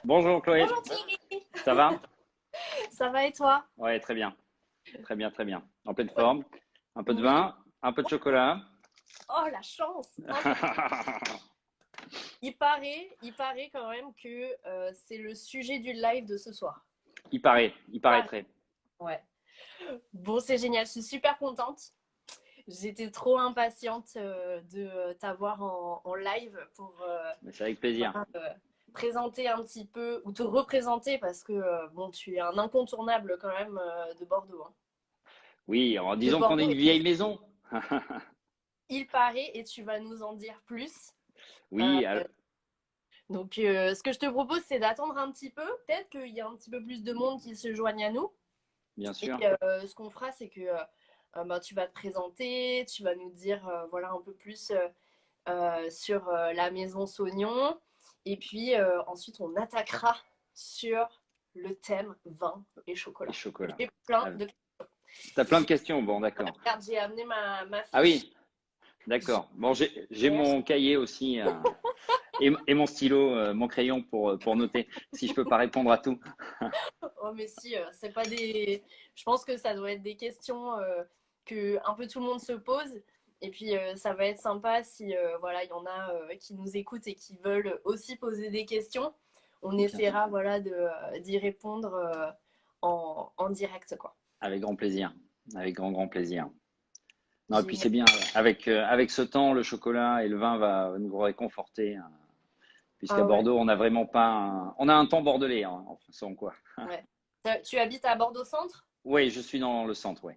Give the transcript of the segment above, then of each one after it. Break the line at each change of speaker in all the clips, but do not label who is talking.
Bonjour Chloé,
Bonjour Thierry,
ça va?
ça va et toi?
Ouais, très bien, très bien, très bien. En pleine
Ouais.
forme. Un peu de
Oui.
vin, un peu de chocolat.
Oh la chance! Il paraît quand même que c'est le sujet du live de ce soir.
Il
Pareil.
paraîtrait.
Ouais. Bon, c'est génial, je suis super contente. J'étais trop impatiente de t'avoir en live pour
Mais c'est avec plaisir.
voilà, présenter un petit peu ou te représenter parce que bon, tu es un incontournable quand même de Bordeaux, hein.
Oui,
De
disons qu'on est
Bordeaux
une
et de
vieille maison.
il paraît et tu vas nous en dire plus. Euh,
Oui,
Donc, ce que je te propose, c'est d'attendre un petit peu. Peut-être qu'il y a un petit peu plus de monde qui se joigne à nous.
bien
Et
sûr.
ce qu'on fera, c'est que ben, tu vas te présenter, tu vas nous dire voilà, un peu plus sur la maison Saugnon. Et puis ensuite, on attaquera sur le thème vin et
Et
chocolat.
chocolat.
J'ai plein
Ah,
de...
t'as plein de questions, bon, d'accord.
Regarde, j'ai amené ma
Ah
fiche.
oui, d'accord. Bon, j'ai
Super.
mon cahier aussi et mon stylo, mon crayon pour noter, si je peux pas répondre à tout.
Oh, mais si, c'est pas des. Je pense que ça doit être des questions que un peu tout le monde se pose. Et puis, ça va être sympa si voilà, il y en a qui nous écoutent et qui veulent aussi poser des questions. On
Bien sûr.
essaiera voilà, d'y répondre en direct, quoi.
Avec grand plaisir. Avec grand, grand plaisir. Non, et puis
Génial.
c'est bien, avec ce temps, le chocolat et le vin va nous réconforter, hein, puisqu'à
Ah ouais,
Bordeaux, on n'a vraiment pas on a un temps bordelais, hein, en façon quoi.
ouais. Tu habites à Bordeaux Centre?
Oui, je suis dans le centre, oui.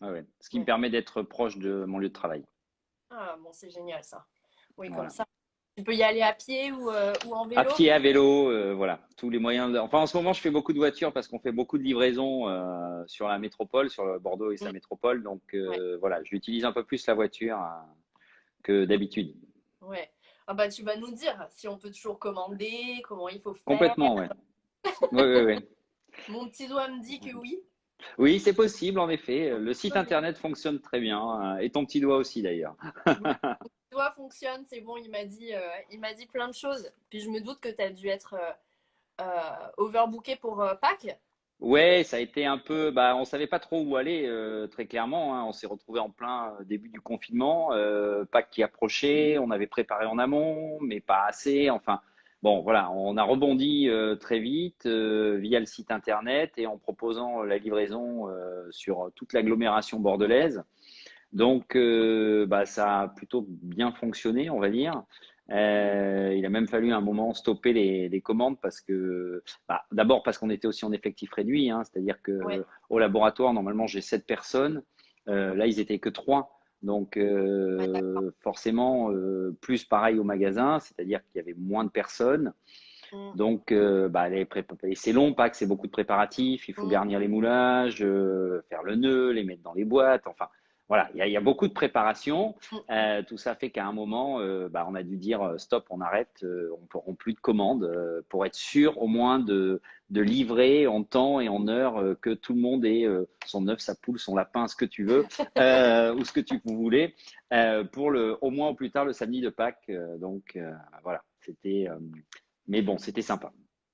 Ouais, ouais. Ce qui me
Ouais.
permet d'être proche de mon lieu de travail.
Ah bon, c'est génial ça. Oui, comme
Voilà.
ça. Tu peux y aller à pied ou en
À
vélo?
pied, à vélo, voilà, tous les moyens. Enfin, en ce moment, je fais beaucoup de voitures parce qu'on fait beaucoup de livraisons sur la métropole, sur Bordeaux et sa
Mm.
métropole. Donc
Ouais,
voilà, j'utilise un peu plus la voiture que d'habitude.
ouais. Ah bah tu vas nous dire si on peut toujours commander, comment il faut faire.
Complètement, ouais. Oui, oui, oui.
Mon petit doigt me dit que oui.
Oui, c'est possible, en effet.
Mon
Le
petit
site
doigt me dit
internet fonctionne très bien, et ton petit doigt aussi d'ailleurs.
oui. Mon petit doigt fonctionne, c'est bon, il m'a dit plein de choses. Puis je me doute que tu as dû être overbooké pour Pâques.
Ouais, ça a été un peu, bah, on savait pas trop où aller, très clairement, hein. On s'est retrouvé en plein début du confinement, Pâques qui approchait, on avait préparé en amont, mais pas assez. Enfin, bon, voilà, on a rebondi très vite via le site internet et en proposant la livraison sur toute l'agglomération bordelaise. Donc, bah, ça a plutôt bien fonctionné, on va dire. Il a même fallu un moment stopper les commandes parce que, bah, d'abord parce qu'on était aussi en effectif réduit, hein, c'est-à-dire
Ouais,
que au laboratoire, normalement, j'ai 7 personnes. Là, ils étaient que 3. Donc,
ouais, d'accord.
forcément, plus pareil au magasin, c'est-à-dire qu'il y avait moins de personnes.
Mm,
Donc, bah, et c'est long, pas que c'est beaucoup de préparatifs. Il faut
mm,
garnir les moulages, faire le nœud, les mettre dans les boîtes. Enfin, voilà, il y a beaucoup de préparation.
mm.
Tout ça fait qu'à un moment, bah, on a dû dire stop, on arrête, on ne prend plus de commandes pour être sûr au moins de livrer en temps et en heure que tout le monde ait son œuf, sa poule, son lapin, ce que tu veux ou ce que tu voulez pour au moins au plus tard le samedi de Pâques. Donc voilà, c'était mais bon, c'était sympa.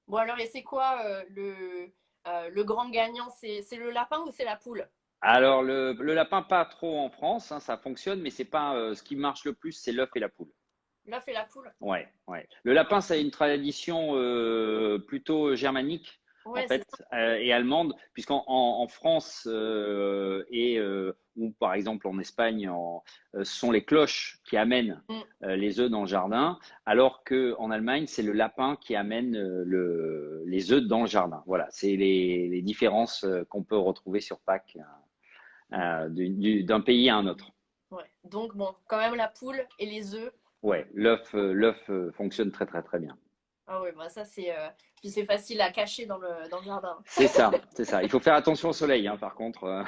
Bon alors, et c'est quoi le grand gagnant? C'est le lapin ou c'est la poule?
Alors, le lapin, pas trop en France, hein, ça fonctionne, mais c'est pas ce qui marche le plus, c'est l'œuf et la poule.
L'œuf et la poule?
Ouais, ouais. Le lapin, ça a une tradition plutôt germanique, en
Ouais, c'est ça.
fait, et allemande, puisqu'en en France ou par exemple en Espagne, ce sont les cloches qui amènent
Mm.
les œufs dans le jardin, alors que en Allemagne, c'est le lapin qui amène les œufs dans le jardin. Voilà, c'est les différences qu'on peut retrouver sur Pâques d'un pays à un autre.
Ouais. Donc bon, quand même la poule et les œufs.
Ouais, l'œuf fonctionne très très très bien.
Ah ouais, bah ça c'est puis c'est facile à cacher dans le jardin.
C'est ça, c'est ça. Il faut faire attention au soleil, hein, par contre,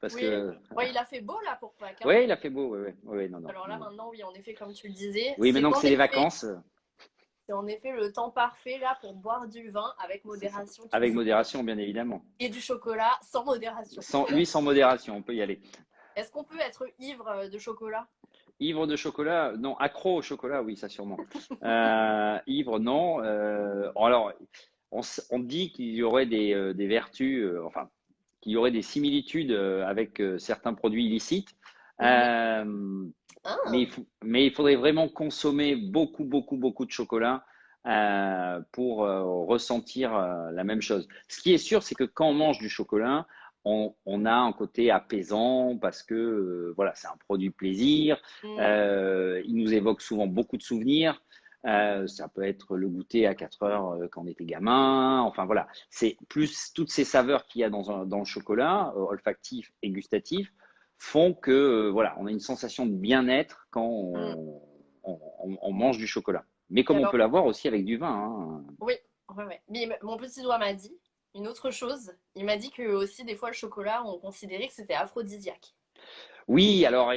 parce
Oui,
que
ouais, il a fait beau là pour Pâques, hein.
ouais, il a fait beau, ouais, ouais, ouais, non, non,
Alors là
non.
maintenant, oui, en effet, comme tu le disais,
Oui, maintenant que c'est les vacances,
c'est en effet le temps parfait là pour boire du vin avec
c'est ça.
modération
Avec
toujours
modération, bien évidemment.
et du chocolat sans modération.
Sans, lui, sans modération, on peut y aller.
Est-ce qu'on peut être ivre de chocolat?
ivre de chocolat, non. Accro au chocolat, oui, ça sûrement. Ivre, non. Alors, on dit qu'il y aurait des vertus, enfin, qu'il y aurait des similitudes avec certains produits illicites.
Mhm.
Euh,
Ah,
mais il faudrait vraiment consommer beaucoup, beaucoup, beaucoup de chocolat pour ressentir la même chose. Ce qui est sûr, c'est que quand on mange du chocolat, on a un côté apaisant parce que voilà, c'est un produit plaisir.
mm,
Il nous évoque souvent beaucoup de souvenirs. Ça peut être le goûter à 4 heures quand on était gamin. Enfin voilà, c'est plus toutes ces saveurs qu'il y a dans le chocolat, olfactif et gustatif, font que voilà, on a une sensation de bien-être quand
mm.
on mange du chocolat. Mais
Et
comme on
alors,
peut l'avoir aussi avec du vin, hein.
oui, ouais, ouais. Mais mon petit doigt m'a dit une autre chose. Il m'a dit que aussi, des fois, le chocolat, on considérait que c'était aphrodisiaque.
Oui, alors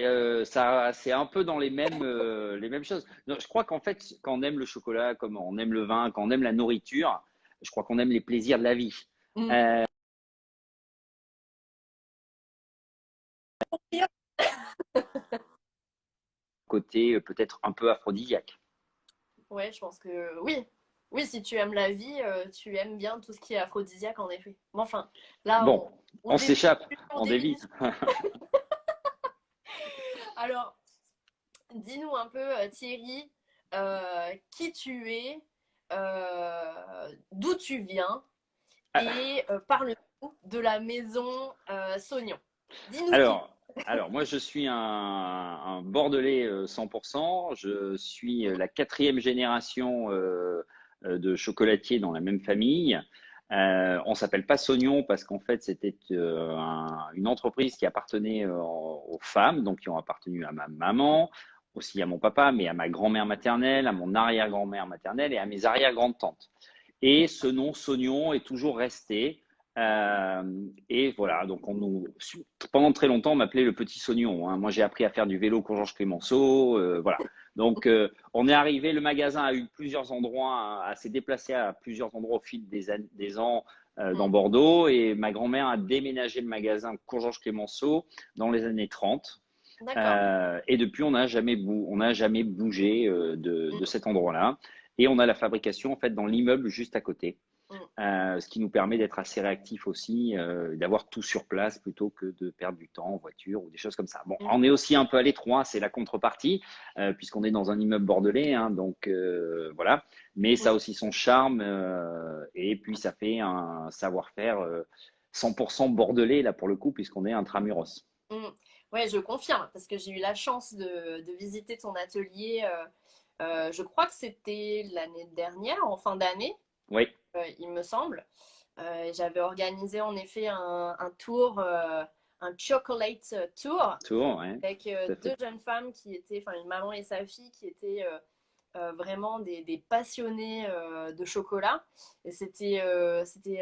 ça, c'est un peu dans les mêmes choses. Non, je crois qu'en fait, quand on aime le chocolat, comme on aime le vin, quand on aime la nourriture, je crois qu'on aime les plaisirs de la vie.
Mm.
Euh, Côté peut-être un peu aphrodisiaque.
Ouais, je pense que oui. Oui, si tu aimes la vie, tu aimes bien tout ce qui est aphrodisiaque, en effet. Mais enfin, là,
Bon,
on
on
dévie,
s'échappe,
on
on
dévie.
dévie.
Alors, dis-nous un peu, Thierry, qui tu es, d'où tu viens, et parle-nous de la maison Sognon. Dis-nous tout.
Alors, moi, je suis un Bordelais 100%. Je suis la quatrième génération de chocolatier dans la même famille. On s'appelle pas Sognon parce qu'en fait, c'était une entreprise qui appartenait aux femmes, donc qui ont appartenu à ma maman, aussi à mon papa, mais à ma grand-mère maternelle, à mon arrière-grand-mère maternelle et à mes arrière-grandes-tantes. Et ce nom Sognon est toujours resté. Euh, et voilà, donc pendant très longtemps, on m'appelait le petit Sognon, hein. Moi, j'ai appris à faire du vélo pour Georges Clemenceau. Voilà. Donc, on est arrivé, le magasin a eu plusieurs endroits, s'est déplacé à plusieurs endroits au fil des ans dans
Mm.
Bordeaux. Et ma grand-mère a déménagé le magasin pour Georges Clemenceau dans les années 30.
D'accord.
Et depuis, on n'a jamais bougé
Mm,
de cet endroit-là. Et on a la fabrication en fait dans l'immeuble juste à côté.
mm,
Ce qui nous permet d'être assez réactifs aussi, d'avoir tout sur place plutôt que de perdre du temps en voiture ou des choses comme ça. Bon,
mm,
on est aussi un peu à l'étroit, c'est la contrepartie, puisqu'on est dans un immeuble bordelais, hein, donc voilà. Mais ça a
mm,
aussi son charme, et puis ça fait un savoir-faire 100% bordelais là pour le coup, puisqu'on est intramuros.
mm. Ouais, je confirme, parce que j'ai eu la chance de visiter ton atelier. Je crois que c'était l'année dernière, en fin d'année,
Oui,
il me semble. J'avais organisé en effet un tour, un chocolate tour,
souvent, ouais,
avec
tout à
deux
fait.
jeunes femmes qui étaient, enfin une maman et sa fille, qui étaient vraiment des passionnés de chocolat. Et c'était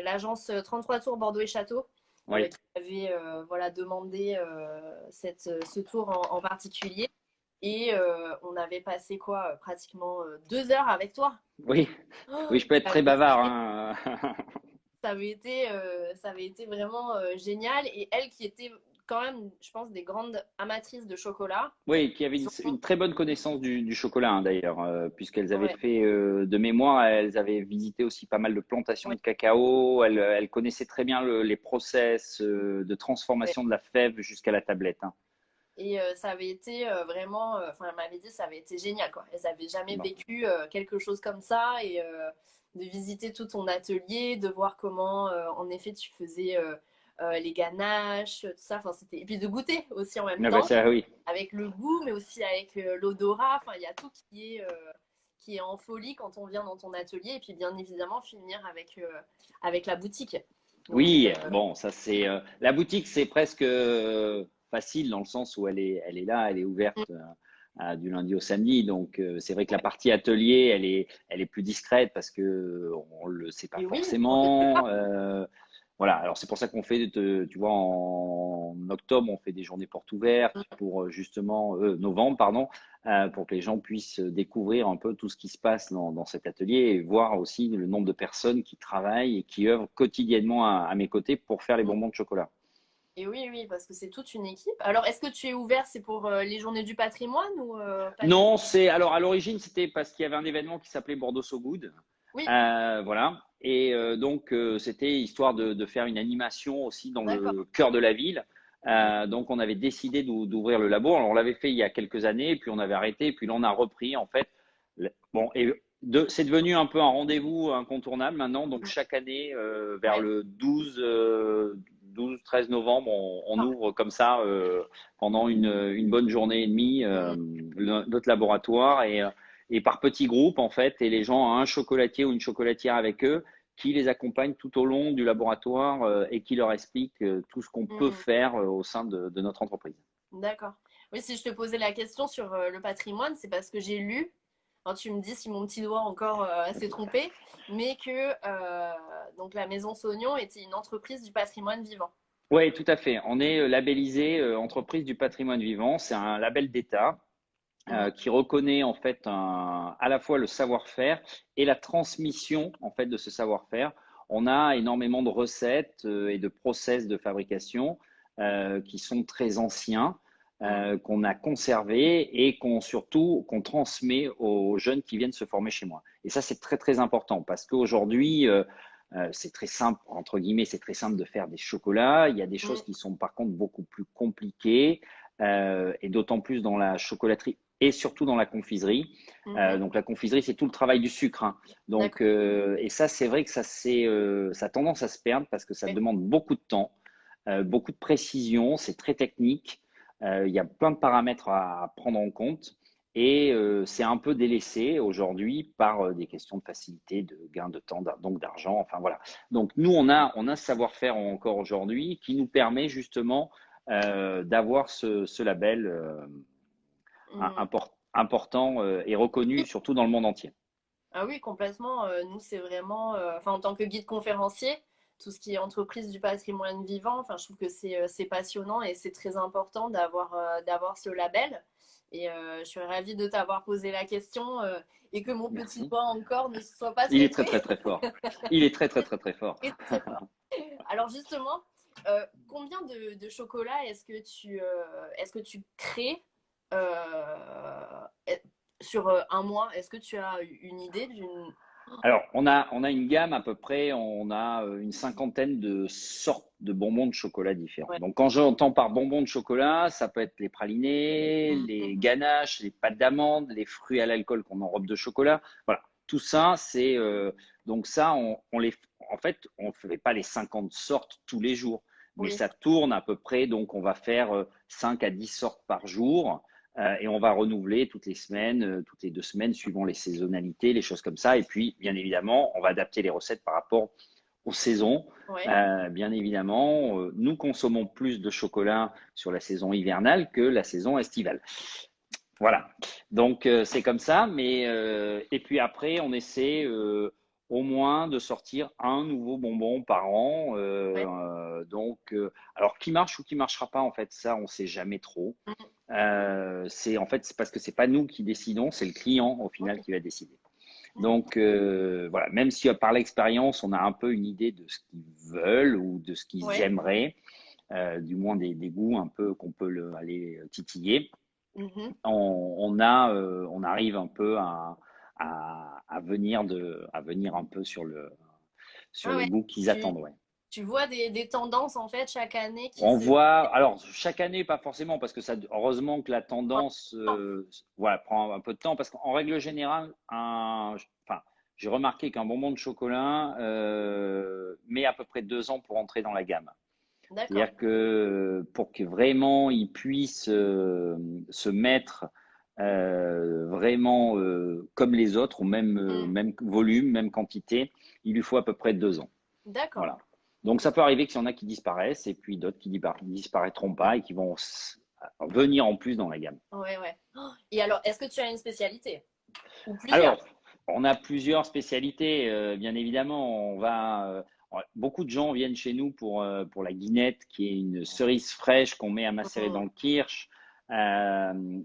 l'agence 33 Tours Bordeaux et Château
Oui.
qui avait voilà, demandé ce tour en particulier. Et on avait passé quoi, pratiquement 2 heures avec toi.
Oui,
Oh,
oui, je peux être
ça
très
avait
bavard,
été
hein.
ça avait été vraiment génial. Et elle qui était quand même, je pense, des grandes amatrices de chocolat.
Oui, qui avait
Ils ont...
une très bonne connaissance du chocolat, hein, d'ailleurs, puisqu'elles avaient
Ouais,
fait de mémoire, elles avaient visité aussi pas mal de plantations
ouais,
de cacao. Elles connaissaient très bien les process de
ouais.
transformation de la fève jusqu'à la tablette, hein.
Et ça avait été vraiment, enfin, elle m'avait dit, ça avait été génial, quoi. Elles n'avaient jamais
Bon.
vécu quelque chose comme ça. Et de visiter tout ton atelier, de voir comment, en effet, tu faisais les ganaches, tout ça. Enfin, c'était... Et puis de goûter aussi en même
Ah bah
temps,
ça, oui.
avec le goût, mais aussi avec l'odorat. Enfin, il y a tout qui est en folie quand on vient dans ton atelier. Et puis, bien évidemment, finir avec la boutique. Donc,
Oui, bon, ça c'est la boutique, c'est presque facile dans le sens où elle est là, elle est ouverte du lundi au samedi. Donc c'est vrai que la
ouais.
partie atelier, elle est plus discrète parce que on le sait pas
Et oui, on ne sait pas.
forcément. Voilà, alors c'est pour ça qu'on fait, tu vois, en octobre, on fait des journées portes ouvertes pour justement, novembre, pardon, pour que les gens puissent découvrir un peu tout ce qui se passe dans cet atelier et voir aussi le nombre de personnes qui travaillent et qui œuvrent quotidiennement à mes côtés pour faire les bonbons de chocolat.
Et oui, oui, parce que c'est toute une équipe. Alors, est-ce que tu es ouvert, c'est pour les journées du patrimoine ou pas du tout?
Non, c'est alors à l'origine c'était parce qu'il y avait un événement qui s'appelait Bordeaux So Good,
Oui,
voilà. Et donc c'était histoire de faire une animation aussi dans
d'accord.
le cœur de la ville. Donc on avait décidé d'ouvrir le labo. Alors, on l'avait fait il y a quelques années, puis on avait arrêté, et puis là on a repris en fait. Bon, c'est devenu un peu un rendez-vous incontournable maintenant. Donc chaque année, vers
Ouais.
le 12-13 novembre, on ouvre comme ça pendant une bonne journée et demie
Mm.
notre laboratoire et par petits groupes en fait. Et les gens ont un chocolatier ou une chocolatière avec eux qui les accompagne tout au long du laboratoire et qui leur explique tout ce qu'on peut
Mm.
faire au sein de notre entreprise.
D'accord. Oui, si je te posais la question sur le patrimoine, c'est parce que j'ai lu, alors tu me dis si mon petit doigt encore s'est trompé, mais que donc la Maison Saugnon était une entreprise du patrimoine vivant.
Oui, tout à fait. On est labellisé entreprise du patrimoine vivant. C'est un label d'État
Mhm.
qui reconnaît en fait à la fois le savoir-faire et la transmission en fait de ce savoir-faire. On a énormément de recettes et de process de fabrication qui sont très anciens,
Mhm.
qu'on a conservés et qu'on transmet aux jeunes qui viennent se former chez moi. Et ça, c'est très très important parce qu'aujourd'hui, c'est très simple, entre guillemets, c'est très simple de faire des chocolats. Il y a des choses
Mhm.
qui sont par contre beaucoup plus compliquées, et d'autant plus dans la chocolaterie et surtout dans la confiserie.
Mhm.
Donc la confiserie, c'est tout le travail du sucre, hein. Donc,
D'accord.
et ça, c'est vrai que ça a tendance à se perdre parce que ça
Ouais.
demande beaucoup de temps, beaucoup de précision, c'est très technique. Il y a plein de paramètres à prendre en compte. Et c'est un peu délaissé aujourd'hui par des questions de facilité, de gain de temps, donc d'argent. Enfin voilà. Donc nous, on a ce savoir-faire encore aujourd'hui qui nous permet justement d'avoir ce label
Mhm.
important et reconnu
Oui.
surtout dans le monde entier.
Ah oui, complètement. Nous, c'est vraiment, enfin, en tant que guide conférencier, tout ce qui est entreprise du patrimoine vivant, enfin, je trouve que c'est passionnant et c'est très important d'avoir ce label. Et je suis ravie de t'avoir posé la question et que mon petit
Merci.
doigt encore ne se soit pas
Il est
trompé.
très très très fort. Il est très très très très fort.
Et très fort. Alors justement, combien de chocolat est-ce que tu crées euh, sur un mois? Est-ce que tu as une idée d'une...
Alors, on a une gamme à peu près, on a une cinquantaine de sortes de bonbons de chocolat différents.
Ouais.
Donc, quand j'entends par bonbons de chocolat, ça peut être les pralinés,
Mhm.
les ganaches, les pâtes d'amande, les fruits à l'alcool qu'on enrobe de chocolat. Voilà, tout ça, c'est donc ça, en fait, on fait pas les 50 sortes tous les jours, mais
Oui.
ça tourne à peu près. Donc, on va faire 5 à 10 sortes par jour. Et on va renouveler toutes les semaines, toutes les 2 semaines, suivant les saisonnalités, les choses comme ça. Et puis, bien évidemment, on va adapter les recettes par rapport aux saisons.
Ouais.
Bien évidemment, nous consommons plus de chocolat sur la saison hivernale que la saison estivale. Voilà. Donc, c'est comme ça. Mais, et puis après, on essaie au moins de sortir un nouveau bonbon par an.
Ouais.
Alors, qui marche ou qui marchera pas, en fait, ça, on sait jamais trop.
Mhm.
C'est parce que c'est pas nous qui décidons, c'est le client au final
Ok.
qui va décider. Donc voilà, même si par l'expérience on a un peu une idée de ce qu'ils veulent ou de ce qu'ils
Ouais.
aimeraient, du moins des goûts un peu qu'on peut aller titiller,
Mhm.
on arrive un peu à venir un peu sur
Ah
le
ouais.
goût qu'ils
Tu,
attendent. Ouais.
tu vois des tendances en fait chaque année qui
On
se...
voit, alors chaque année, pas forcément, parce que ça, heureusement que la tendance,
Ah,
voilà, prend un peu de temps, parce qu'en règle générale, enfin, j'ai remarqué qu'un bonbon de chocolat met à peu près 2 ans pour entrer dans la gamme.
d'accord.
C'est-à-dire que pour que vraiment il puisse se mettre vraiment comme les autres, au même,
Mhm.
même volume, même quantité, il lui faut à peu près 2 ans.
D'accord.
Voilà. Donc ça peut arriver qu'il y en a qui disparaissent et puis d'autres qui disparaîtront pas et qui vont venir en plus dans la gamme.
Ouais, ouais. Oh, et alors, est-ce que tu as une spécialité? Ou plusieurs?
Alors, on a plusieurs spécialités, bien évidemment. Beaucoup de gens viennent chez nous pour la guinette, qui est une cerise fraîche qu'on met à macérer
Mhm.
dans le kirsch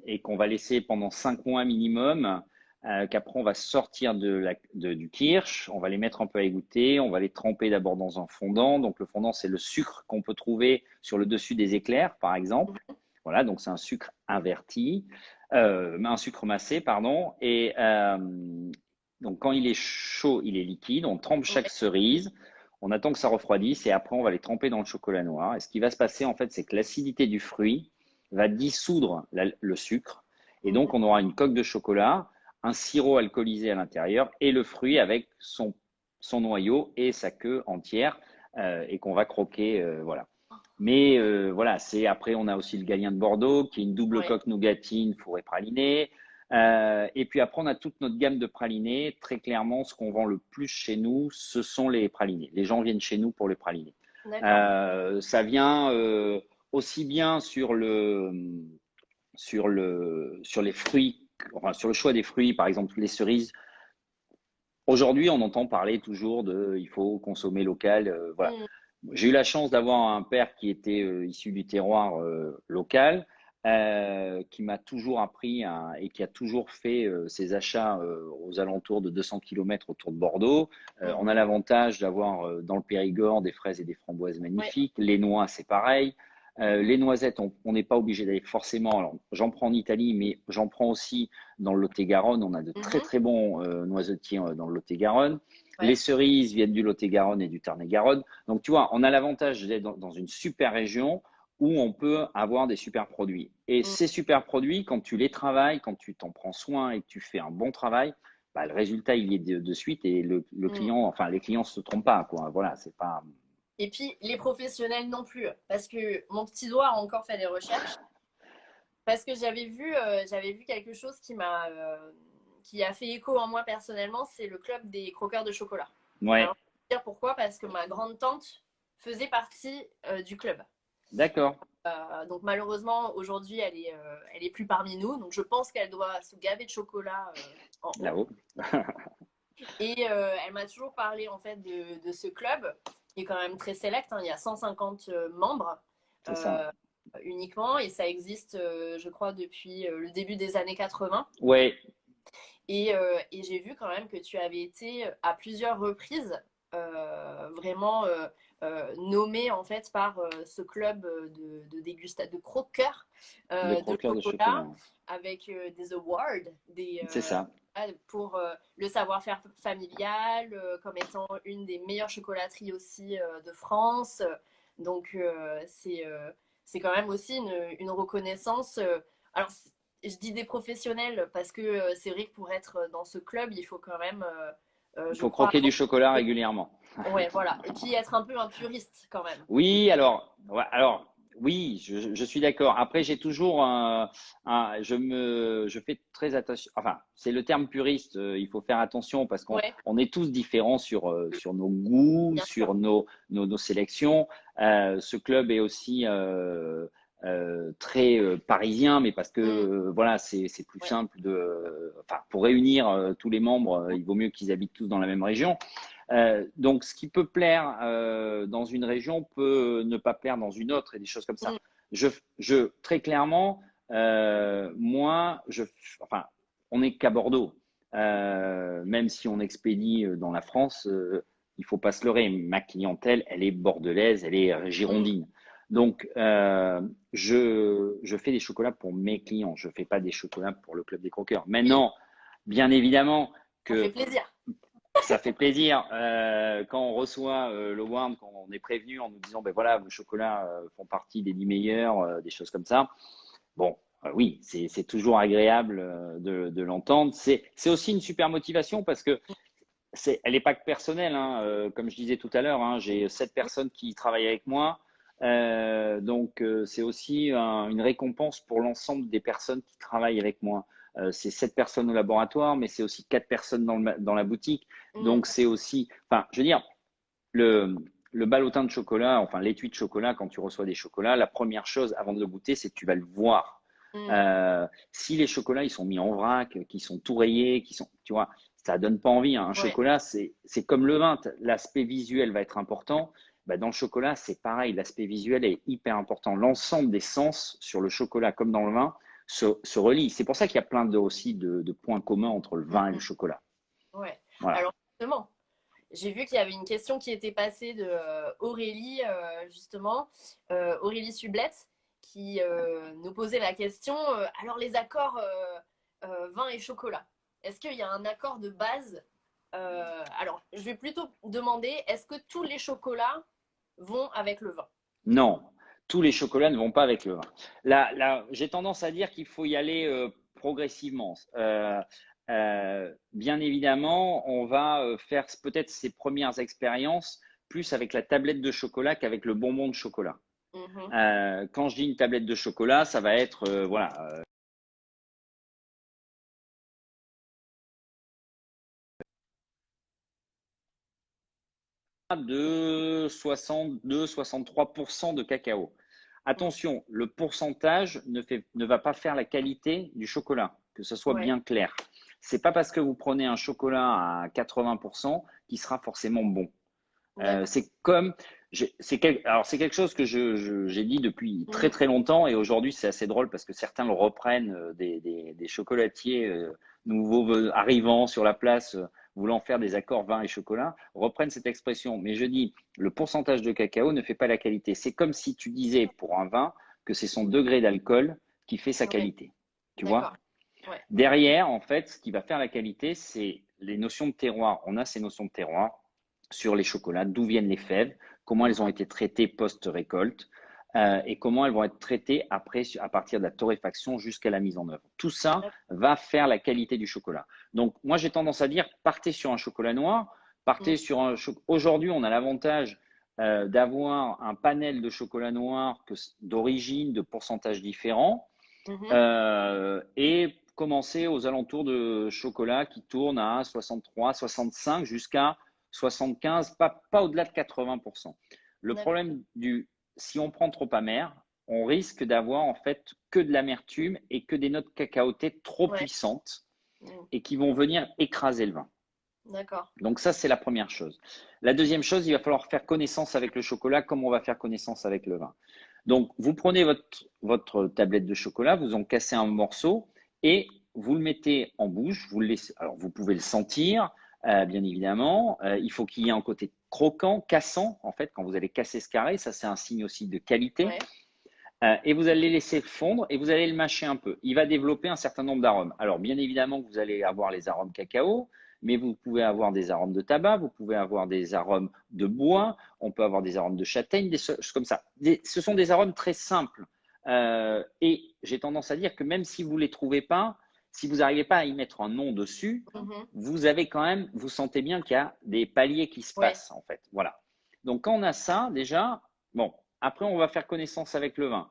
et qu'on va laisser pendant 5 mois minimum. qu'après on va sortir du kirsch, on va les mettre un peu à égoutter, on va les tremper d'abord dans un fondant. Donc le fondant, c'est le sucre qu'on peut trouver sur le dessus des éclairs, par exemple. Voilà, donc c'est un sucre inverti, un sucre massé, pardon. Et donc quand il est chaud, il est liquide, on trempe chaque cerise. On attend que ça refroidisse et après on va les tremper dans le chocolat noir. Et ce qui va se passer en fait, c'est que l'acidité du fruit va dissoudre le sucre et donc on aura une coque de chocolat, un sirop alcoolisé à l'intérieur et le fruit avec son noyau et sa queue entière et qu'on va croquer, voilà. Mais voilà, c'est après on a aussi le Gallien de Bordeaux qui est une double coque nougatine fourrée pralinée. Et puis après, on a toute notre gamme de pralinés. Très clairement, ce qu'on vend le plus chez nous, ce sont les pralinés. Les gens viennent chez nous pour les pralinés. Ça vient aussi bien sur les fruits, enfin, sur le choix des fruits, par exemple les cerises. Aujourd'hui, on entend parler toujours il faut consommer local. Voilà. J'ai eu la chance d'avoir un père qui était issu du terroir local. Qui m'a toujours appris et qui a toujours fait ses achats aux alentours de 200 km autour de Bordeaux. On a l'avantage d'avoir dans le Périgord des fraises et des framboises magnifiques. Les noix, c'est pareil. Les noisettes, on n'est pas obligé d'aller forcément. Alors, j'en prends en Italie, mais j'en prends aussi dans le Lot-et-Garonne. On a de très très bons noisetiers dans le Lot-et-Garonne. Les cerises viennent du Lot-et-Garonne et du Tarn-et-Garonne. Donc, tu vois, on a l'avantage d'être dans une super région où on peut avoir des super produits. Et ces super produits, quand tu les travailles, quand tu t'en prends soin et que tu fais un bon travail, bah, le résultat, il y est de suite et le client, enfin, les clients ne se trompent pas, quoi. Voilà, c'est pas.
Et puis, les professionnels non plus. Parce que mon petit doigt a encore fait des recherches. Parce que j'avais vu quelque chose qui a fait écho en moi personnellement, c'est le club des croqueurs de chocolat.
Ouais.
Alors, je vais dire pourquoi, parce que ma grande tante faisait partie du club.
D'accord.
Donc malheureusement, aujourd'hui, elle est plus parmi nous. Donc je pense qu'elle doit se gaver de chocolat en haut.
Là-haut.
Et elle m'a toujours parlé en fait de ce club, qui est quand même très select. Hein. Il y a 150 membres uniquement, et ça existe, je crois, depuis le début des années 80.
Ouais.
Et j'ai vu quand même que tu avais été à plusieurs reprises vraiment nommé en fait par ce club de croqueurs de chocolat avec des awards,
c'est ça.
Pour le savoir-faire familial, comme étant une des meilleures chocolateries aussi de France. Donc c'est quand même aussi une reconnaissance. Alors je dis des professionnels parce que c'est vrai que pour être dans ce club, il faut quand même.
Il faut croquer du chocolat régulièrement.
Ouais, voilà. Et puis être un peu un puriste quand même.
Oui, alors oui, je suis d'accord. Après, j'ai toujours je fais très attention. Enfin, c'est le terme puriste. Il faut faire attention parce qu'on est tous différents sur nos goûts, sur nos sélections. Ce club est aussi très parisien, mais parce que voilà, c'est plus simple enfin, pour réunir tous les membres, il vaut mieux qu'ils habitent tous dans la même région. Donc, ce qui peut plaire dans une région peut ne pas plaire dans une autre et des choses comme ça. Très clairement, moi, enfin, on n'est qu'à Bordeaux. Même si on expédie dans la France, il faut pas se leurrer. Ma clientèle, elle est bordelaise, elle est girondine. Donc, je fais des chocolats pour mes clients. Je fais pas des chocolats pour le Club des Croqueurs. Maintenant, bien évidemment que
ça fait plaisir.
Ça fait plaisir quand on reçoit le Warm, quand on est prévenu en nous disant ben voilà, vos chocolats font partie des 10 meilleurs, des choses comme ça. Bon, oui, c'est toujours agréable de l'entendre. C'est aussi une super motivation parce que elle n'est pas que personnelle. Hein, comme je disais tout à l'heure, hein, j'ai 7 personnes qui travaillent avec moi. Donc, c'est aussi une récompense pour l'ensemble des personnes qui travaillent avec moi. C'est 7 personnes au laboratoire, mais c'est aussi 4 personnes dans la boutique. Donc, c'est aussi, enfin, je veux dire, le ballotin de chocolat, enfin, l'étui de chocolat, quand tu reçois des chocolats, la première chose avant de le goûter, c'est que tu vas le voir. Si les chocolats, ils sont mis en vrac, qui sont tout rayés, tu vois, ça donne pas envie. Hein. Un chocolat, c'est comme le vin, l'aspect visuel va être important. Bah, dans le chocolat, c'est pareil, l'aspect visuel est hyper important. L'ensemble des sens sur le chocolat, comme dans le vin, se relient. C'est pour ça qu'il y a plein aussi de points communs entre le vin et le chocolat.
Ouais.
Voilà.
Alors justement, j'ai vu qu'il y avait une question qui était passée de Aurélie, justement, Aurélie Sublette, qui nous posait la question, alors les accords vin et chocolat, est-ce qu'il y a un accord de base? Alors, je vais plutôt demander, est-ce que tous les chocolats vont avec le vin?
Non, tous les chocolats ne vont pas avec le vin. Là, j'ai tendance à dire qu'il faut y aller progressivement. Bien évidemment, on va faire peut-être ses premières expériences plus avec la tablette de chocolat qu'avec le bonbon de chocolat.
Mhm.
Quand je dis une tablette de chocolat, ça va être voilà, de 62-63% de cacao. Attention, le pourcentage ne va pas faire la qualité du chocolat, que ce soit
Ouais,
bien clair. C'est pas parce que vous prenez un chocolat à 80% qu'il sera forcément bon.
d'accord.
C'est comme, alors c'est quelque chose que j'ai dit depuis très
Mhm.
très longtemps et aujourd'hui c'est assez drôle parce que certains le reprennent, des chocolatiers nouveaux arrivant sur la place, voulant faire des accords vin et chocolat, reprennent cette expression. Mais je dis, le pourcentage de cacao ne fait pas la qualité. C'est comme si tu disais pour un vin que c'est son degré d'alcool qui fait sa
Ouais,
qualité. Tu vois?
d'accord. Ouais.
Derrière, en fait, ce qui va faire la qualité, c'est les notions de terroir. On a ces notions de terroir sur les chocolats, d'où viennent les fèves, comment elles ont
Mhm.
été traitées post-récolte et comment elles vont être traitées après à partir de la torréfaction jusqu'à la mise en œuvre. Tout ça va faire la qualité du chocolat. Donc, moi, j'ai tendance à dire, partez sur un chocolat noir, partez sur un chocolat. Aujourd'hui, on a l'avantage d'avoir un panel de chocolat noir d'origine, de pourcentages différents
Mhm.
et commencer aux alentours de chocolat qui tourne à 63, 65 jusqu'à 75, pas au-delà de 80%. Le
D'accord.
problème si on prend trop amer, on risque d'avoir en fait que de l'amertume et que des notes cacaotées trop
Ouais.
puissantes
Mhm.
et qui vont venir écraser le vin.
D'accord.
Donc ça, c'est la première chose. La deuxième chose, il va falloir faire connaissance avec le chocolat comme on va faire connaissance avec le vin. Donc, vous prenez votre tablette de chocolat, vous en cassez un morceau et vous le mettez en bouche. Vous le laissez, alors, vous pouvez le sentir, bien évidemment. Il faut qu'il y ait un côté croquant, cassant, en fait, quand vous allez casser ce carré. Ça, c'est un signe aussi de qualité.
Ouais.
Et vous allez laisser fondre et vous allez le mâcher un peu. Il va développer un certain nombre d'arômes. Alors, bien évidemment, vous allez avoir les arômes cacao, mais vous pouvez avoir des arômes de tabac, vous pouvez avoir des arômes de bois, on peut avoir des arômes de châtaigne, des choses comme ça. Ce sont des arômes très simples. Et j'ai tendance à dire que même si vous ne les trouvez pas, si vous n'arrivez pas à y mettre un nom dessus,
Mhm.
vous avez quand même, vous sentez bien qu'il y a des paliers qui se
Ouais.
passent, en fait. Voilà. Donc, quand on a ça, déjà, bon, après, on va faire connaissance avec le vin.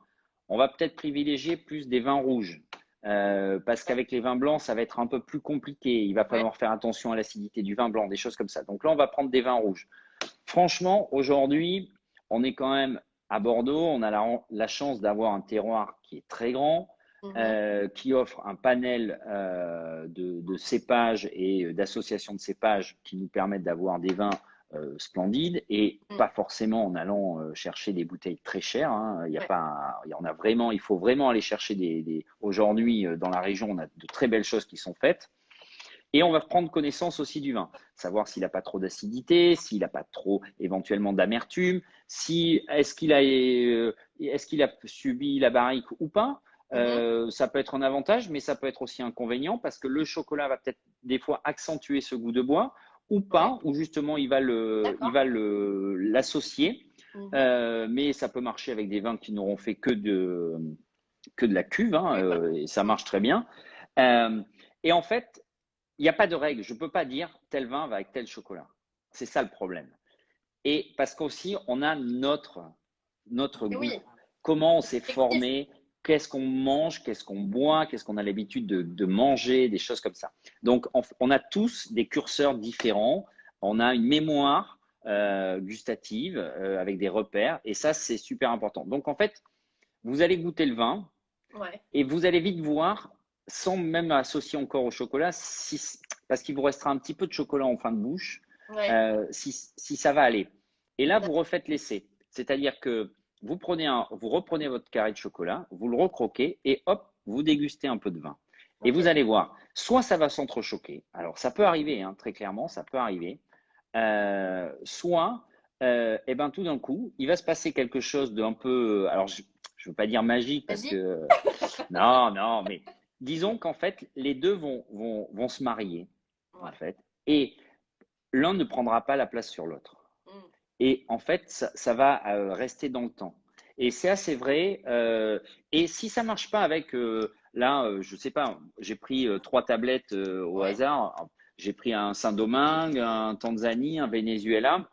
On va peut-être privilégier plus des vins rouges. Parce qu'avec les vins blancs, ça va être un peu plus compliqué. Il va
Ouais.
falloir faire attention à l'acidité du vin blanc, des choses comme ça. Donc là, on va prendre des vins rouges. Franchement, aujourd'hui, on est quand même à Bordeaux. On a la chance d'avoir un terroir qui est très grand,
Mhm.
qui offre un panel de cépages et d'associations de cépages qui nous permettent d'avoir des vins splendides et
Mm.
pas forcément en allant chercher des bouteilles très chères. Hein. Il y a
Ouais.
pas, il y en a vraiment, il faut vraiment aller chercher aujourd'hui, dans la région, on a de très belles choses qui sont faites. Et on va prendre connaissance aussi du vin, savoir s'il n'a pas trop d'acidité, s'il n'a pas trop éventuellement d'amertume, si est-ce qu'il a subi la barrique ou pas.
Mhm.
Ça peut être un avantage, mais ça peut être aussi un inconvénient parce que le chocolat va peut-être des fois accentuer ce goût de bois ou
Ouais.
pas, ou justement
D'accord.
l'associer.
Mhm.
Mais ça peut marcher avec des vins qui n'auront fait que de la cuve, hein,
Cube.
et ça
Mm.
marche très bien. Euh, et en fait, il n'y a pas de règle. Je ne peux pas dire tel vin va avec tel chocolat. C'est ça le problème. Et parce qu'aussi, on a notre
Et
goût.
oui,
Comment on s'est
effectif.
formé, qu'est-ce qu'on mange, qu'est-ce qu'on boit, qu'est-ce qu'on a l'habitude de manger, des choses comme ça. Donc, on a tous des curseurs différents. On a une mémoire gustative avec des repères. Et ça, c'est super important. Donc, en fait, vous allez goûter le vin.
Ouais.
Et vous allez vite voir, sans même associer encore au chocolat, parce qu'il vous restera un petit peu de chocolat en fin de bouche,
Ouais.
si ça va aller. Et là, vous
D'accord.
refaites l'essai. C'est-à-dire que vous reprenez votre carré de chocolat, vous le recroquez et hop, vous dégustez un peu de vin. Et
Ok.
vous allez voir, soit ça va s'entrechoquer. Alors, ça peut arriver, hein, très clairement, ça peut arriver. Soit, eh ben, tout d'un coup, il va se passer quelque chose d'un peu. Alors, je ne veux pas dire magique parce
Magie?
que. Non, non, mais disons qu'en fait, les deux vont se marier, en
Ouais.
fait. Et l'un ne prendra pas la place sur l'autre.
Mm.
Et en fait, ça va rester dans le temps. Et c'est assez vrai. Et si ça marche pas avec, là, je sais pas, j'ai pris trois tablettes au
Ouais.
hasard. J'ai pris un Saint-Domingue, un Tanzanie, un Venezuela,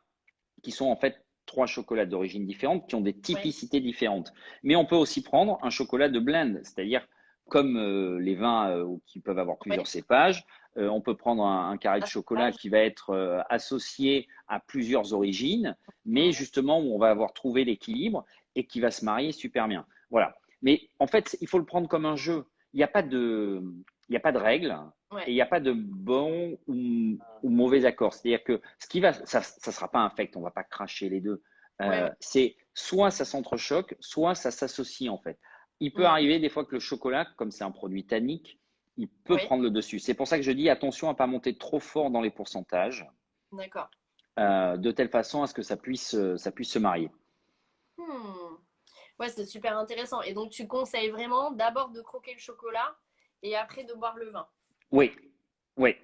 qui sont en fait trois chocolats d'origine différente, qui ont des
Ouais.
typicités différentes. Mais on peut aussi prendre un chocolat de blend, c'est-à-dire comme les vins qui peuvent avoir
Ouais.
plusieurs cépages. On peut prendre un carré de
Ah,
chocolat
sage.
qui va être associé à plusieurs origines, mais
Mm.
justement où on va avoir trouvé l'équilibre et qui va se marier super bien. Voilà. Mais en fait, il faut le prendre comme un jeu. Il n'y a pas de, il n'y a pas de règles et
Ouais.
il n'y a pas de bon ou mauvais accord. C'est-à-dire que ce qui va, ça ne sera pas infect, on ne va pas cracher les deux.
Ouais. Ouais.
C'est soit ça s'entrechoque, soit ça s'associe en fait. Il peut
Mm.
arriver des fois que le chocolat, comme c'est un produit tannique, il peut
Ouais.
prendre le dessus. C'est pour ça que je dis attention à ne pas monter trop fort dans les pourcentages,
D'accord.
de telle façon à ce que ça puisse se marier.
Hmm. Ouais, c'est super intéressant. Et donc, tu conseilles vraiment d'abord de croquer le chocolat et après de boire le vin.
Oui, oui,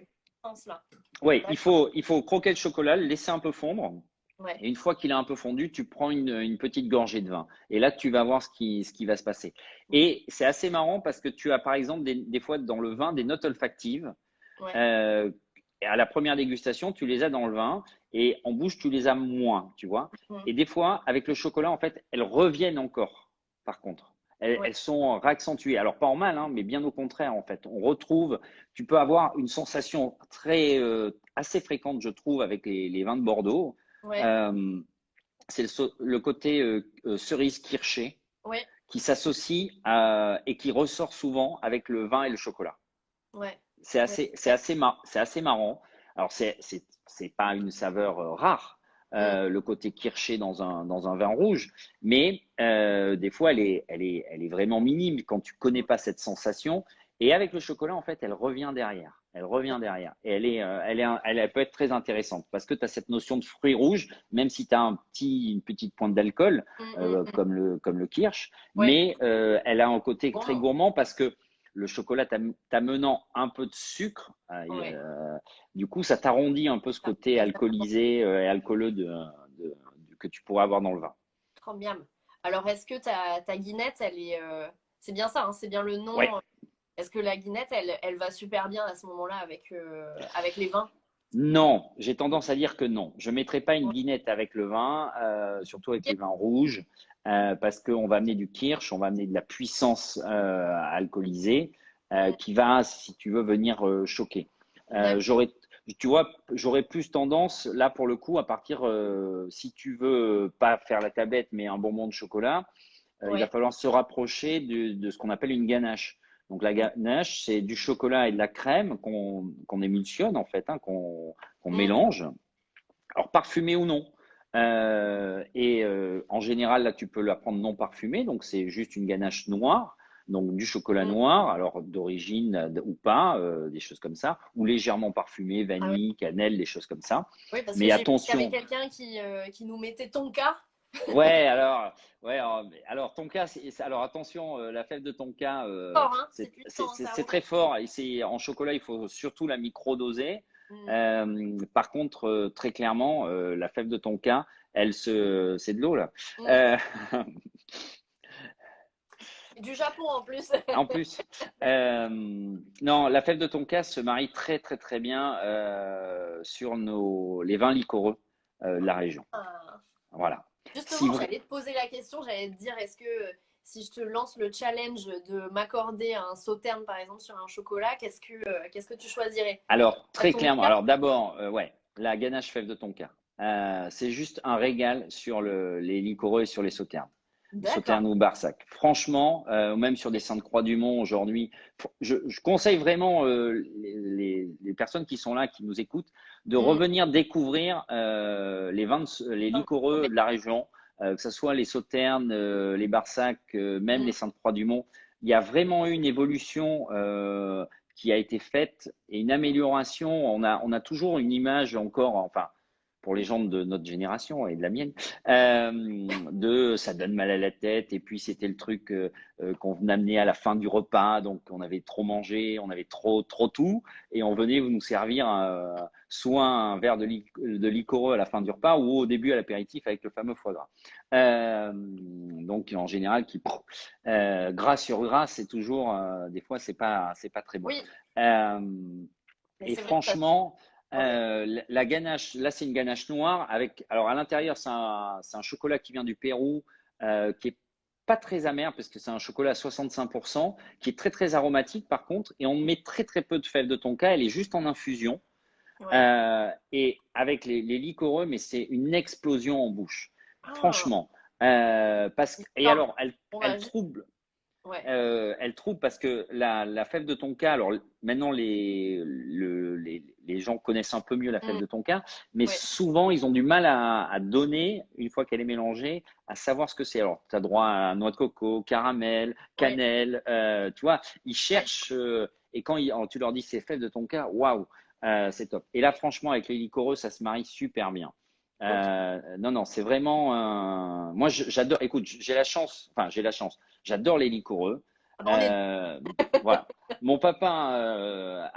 Dans ce là.
oui.
D'accord.
Il faut croquer le chocolat, le laisser un peu fondre.
Ouais.
Et une fois qu'il a un peu fondu, tu prends une petite gorgée de vin. Et là, tu vas voir ce qui va se passer.
Mm.
Et c'est assez marrant parce que tu as par exemple des fois dans le vin des notes olfactives.
Ouais.
Euh, à la première dégustation, tu les as dans le vin et en bouche, tu les as moins, tu vois.
Mm.
Et des fois, avec le chocolat, en fait, elles reviennent encore, par contre.
Ouais.
Elles sont réaccentuées. Alors, pas en mal, hein, mais bien au contraire, en fait. On retrouve, tu peux avoir une sensation assez fréquente, je trouve, avec les vins de Bordeaux.
Ouais.
Euh, c'est le côté cerise kirschée
Ouais.
qui s'associe et qui ressort souvent avec le vin et le chocolat.
Ouais. Ouais.
C'est assez marrant. Alors, c'est pas une saveur rare,
Mm.
le côté kirché dans un vin rouge, mais des fois, elle est vraiment minime quand tu connais
Mm.
pas cette sensation. Et avec le chocolat, en fait, elle revient derrière. Elle revient derrière. Et elle peut être très intéressante parce que tu as cette notion de fruit rouge, même si tu as une petite pointe d'alcool,
Mm, mm, mm.
comme le kirsch,
Ouais.
mais elle a un côté très
Bon.
gourmand parce que le chocolat t'amenant un peu de sucre,
Ouais.
du coup, ça t'arrondit un peu ce
Ça
côté
fait exactement
alcoolisé et alcooleux que tu pourrais avoir dans le vin.
trop miam. Alors, est-ce que ta guinette, elle est. C'est bien ça, hein, c'est bien le
Ouais.
nom. Est-ce que la guinette, elle va super bien à ce moment-là avec les vins?
Non, j'ai tendance à dire que non. Je ne mettrai pas une
Ouais.
guinette avec le vin, surtout avec
Ok.
les vins rouges, parce qu'on va amener du kirsch, on va amener de la puissance alcoolisée
Mm.
qui va, si tu veux, venir choquer.
D'accord.
Tu vois, j'aurais plus tendance, là pour le coup, à partir, si tu veux pas faire la tablette, mais un bonbon de chocolat, il va
Ouais.
falloir se rapprocher de ce qu'on appelle une ganache. Donc la ganache, c'est du chocolat et de la crème qu'on émulsionne en fait, hein, qu'on
Mm.
mélange. Alors parfumé ou non. En général, là, tu peux la prendre non parfumée, donc c'est juste une ganache noire, donc du chocolat
Mm.
noir, alors d'origine ou pas, des choses comme ça, ou légèrement parfumé,
Ah oui.
vanille, cannelle, des choses comme ça.
Oui, parce que
Mais
j'ai vu qu'il y avait
attention,
quelqu'un qui nous mettait Tonka.
ouais, alors Tonka, alors attention, la fève de Tonka,
Fort, hein? C'est puissant, hein, ça
c'est très
remonte.
fort. Et en chocolat, il faut surtout la micro-doser.
Mm.
Par contre, très clairement, la fève de Tonka, c'est de l'eau là.
Mm.
Euh,
Du Japon en plus.
en plus, non, la fève de Tonka se marie très très très bien sur les vins liquoreux de la région.
Ah.
Voilà. Si
Justement,
vra-
j'allais te poser la question, j'allais te dire, est-ce que si je te lance le challenge de m'accorder un sauterne, par exemple, sur un chocolat, qu'est-ce que tu choisirais?
Alors,
La
très clairement.
Tonka?
Alors, d'abord, ouais, la ganache fève de tonka. C'est juste un régal sur les liquoreux et sur les sauternes.
D'accord.
Sauternes ou Barsac. Franchement, même sur des Sainte-Croix-du-Mont aujourd'hui, je conseille vraiment les personnes qui sont là, qui nous écoutent, de
Mm.
revenir découvrir les
Ah, trop
liquoreux
bien.
de la région, que ce soit les sauternes, les Barsac, même les
Mm.
Sainte-Croix-du-Mont. il y a vraiment eu une évolution qui a été faite et une amélioration. On a toujours une image encore, enfin, pour les gens de notre génération et de la mienne, de ça donne mal à la tête. Et puis, c'était le truc qu'on amenait à la fin du repas. Donc, on avait trop mangé, on avait trop tout. Et on venait nous servir soit un verre de liquoreux à la fin du repas ou au début à l'apéritif avec le fameux foie gras. Donc, en général, gras sur gras, c'est toujours, des fois, c'est pas très bon.
Oui,
Euh,
mais
et
c'est vrai que ça
franchement,
change.
la ganache, là, c'est une ganache noire avec, alors à l'intérieur, c'est un chocolat qui vient du Pérou, qui est pas très amer parce que c'est un chocolat à 65%, qui est très très aromatique par contre, et on met très très peu de fèves de tonka, elle est juste en infusion,
Ouais.
et avec les liquoreux, mais c'est une explosion en bouche,
Ah,
franchement. Et
d'accord.
alors, elle,
On va
elle
juste.
trouble,
Ouais.
elle trouble parce que la fève de tonka, alors maintenant les gens connaissent un peu mieux la fève
Mm,
de tonka, mais
ouais.
souvent ils ont du mal à donner, une fois qu'elle est mélangée, à savoir ce que c'est. Alors tu as droit à noix de coco, caramel,
Ouais.
cannelle, tu vois, ils
Ouais.
cherchent, et quand tu leur dis c'est fève de tonka, waouh, c'est top. Et là franchement avec les liquoreux, ça se marie super bien.
Ok.
Non, non, c'est vraiment. Moi, j'adore. Écoute, j'ai la chance. Enfin, j'ai la chance. J'adore les liquoreux.
Ah bah, on est.
Euh, voilà. Mon papa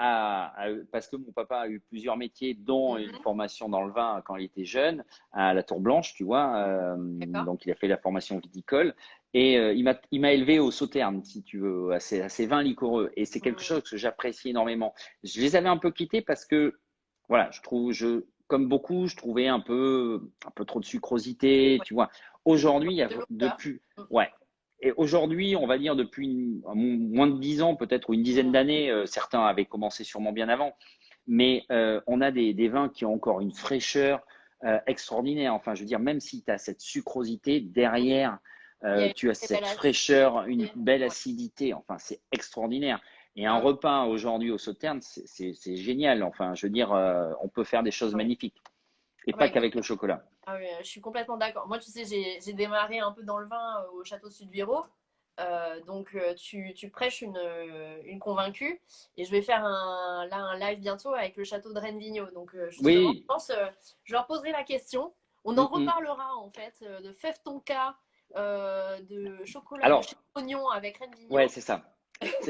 parce que mon papa a eu plusieurs métiers, dont une
Mhm,
formation dans le vin quand il était jeune, à la Tour Blanche, tu vois.
d'accord.
Donc, il a fait la formation viticole. Et il m'a élevé au Sauterne, si tu veux, à ces vins liquoreux. Et c'est quelque
Mm,
chose que j'apprécie énormément. Je les avais un peu quittés parce que, voilà, comme beaucoup, je trouvais un peu trop de sucrosité,
ouais.
tu vois. Aujourd'hui, il y a
De l'odeur.
depuis,
Mm,
ouais. Et aujourd'hui, on va dire depuis moins de 10 ans, peut-être, ou une dizaine
mm,
d'années, certains avaient commencé sûrement bien avant, mais on a des vins qui ont encore une fraîcheur extraordinaire. Enfin, je veux dire, même si tu as cette sucrosité,
mm.
derrière,
Il y a une
tu as
très belle
cette fraîcheur, une
acidité.
belle
Ouais.
acidité. Enfin, c'est extraordinaire. Et un
Ah oui.
repas aujourd'hui au Sauterne, c'est génial. Enfin, je veux dire, on peut faire des choses
Ah ouais.
magnifiques. Et
Ah bah
pas
écoute,
qu'avec le chocolat.
ah oui, je suis complètement d'accord. Moi, tu sais, j'ai démarré un peu dans le vin au château Sud-Viro. Donc, tu prêches une convaincue. Et je vais faire là, un live bientôt avec le château de Rennes-Vigneaux. Donc, justement,
Oui.
je pense, je leur poserai la question. On en
Mm, mm.
reparlera, en fait, de fève tonka, de chocolat de chez
Alors,
Oignon avec
ouais,
Rennes-Vigneaux.
c'est ça.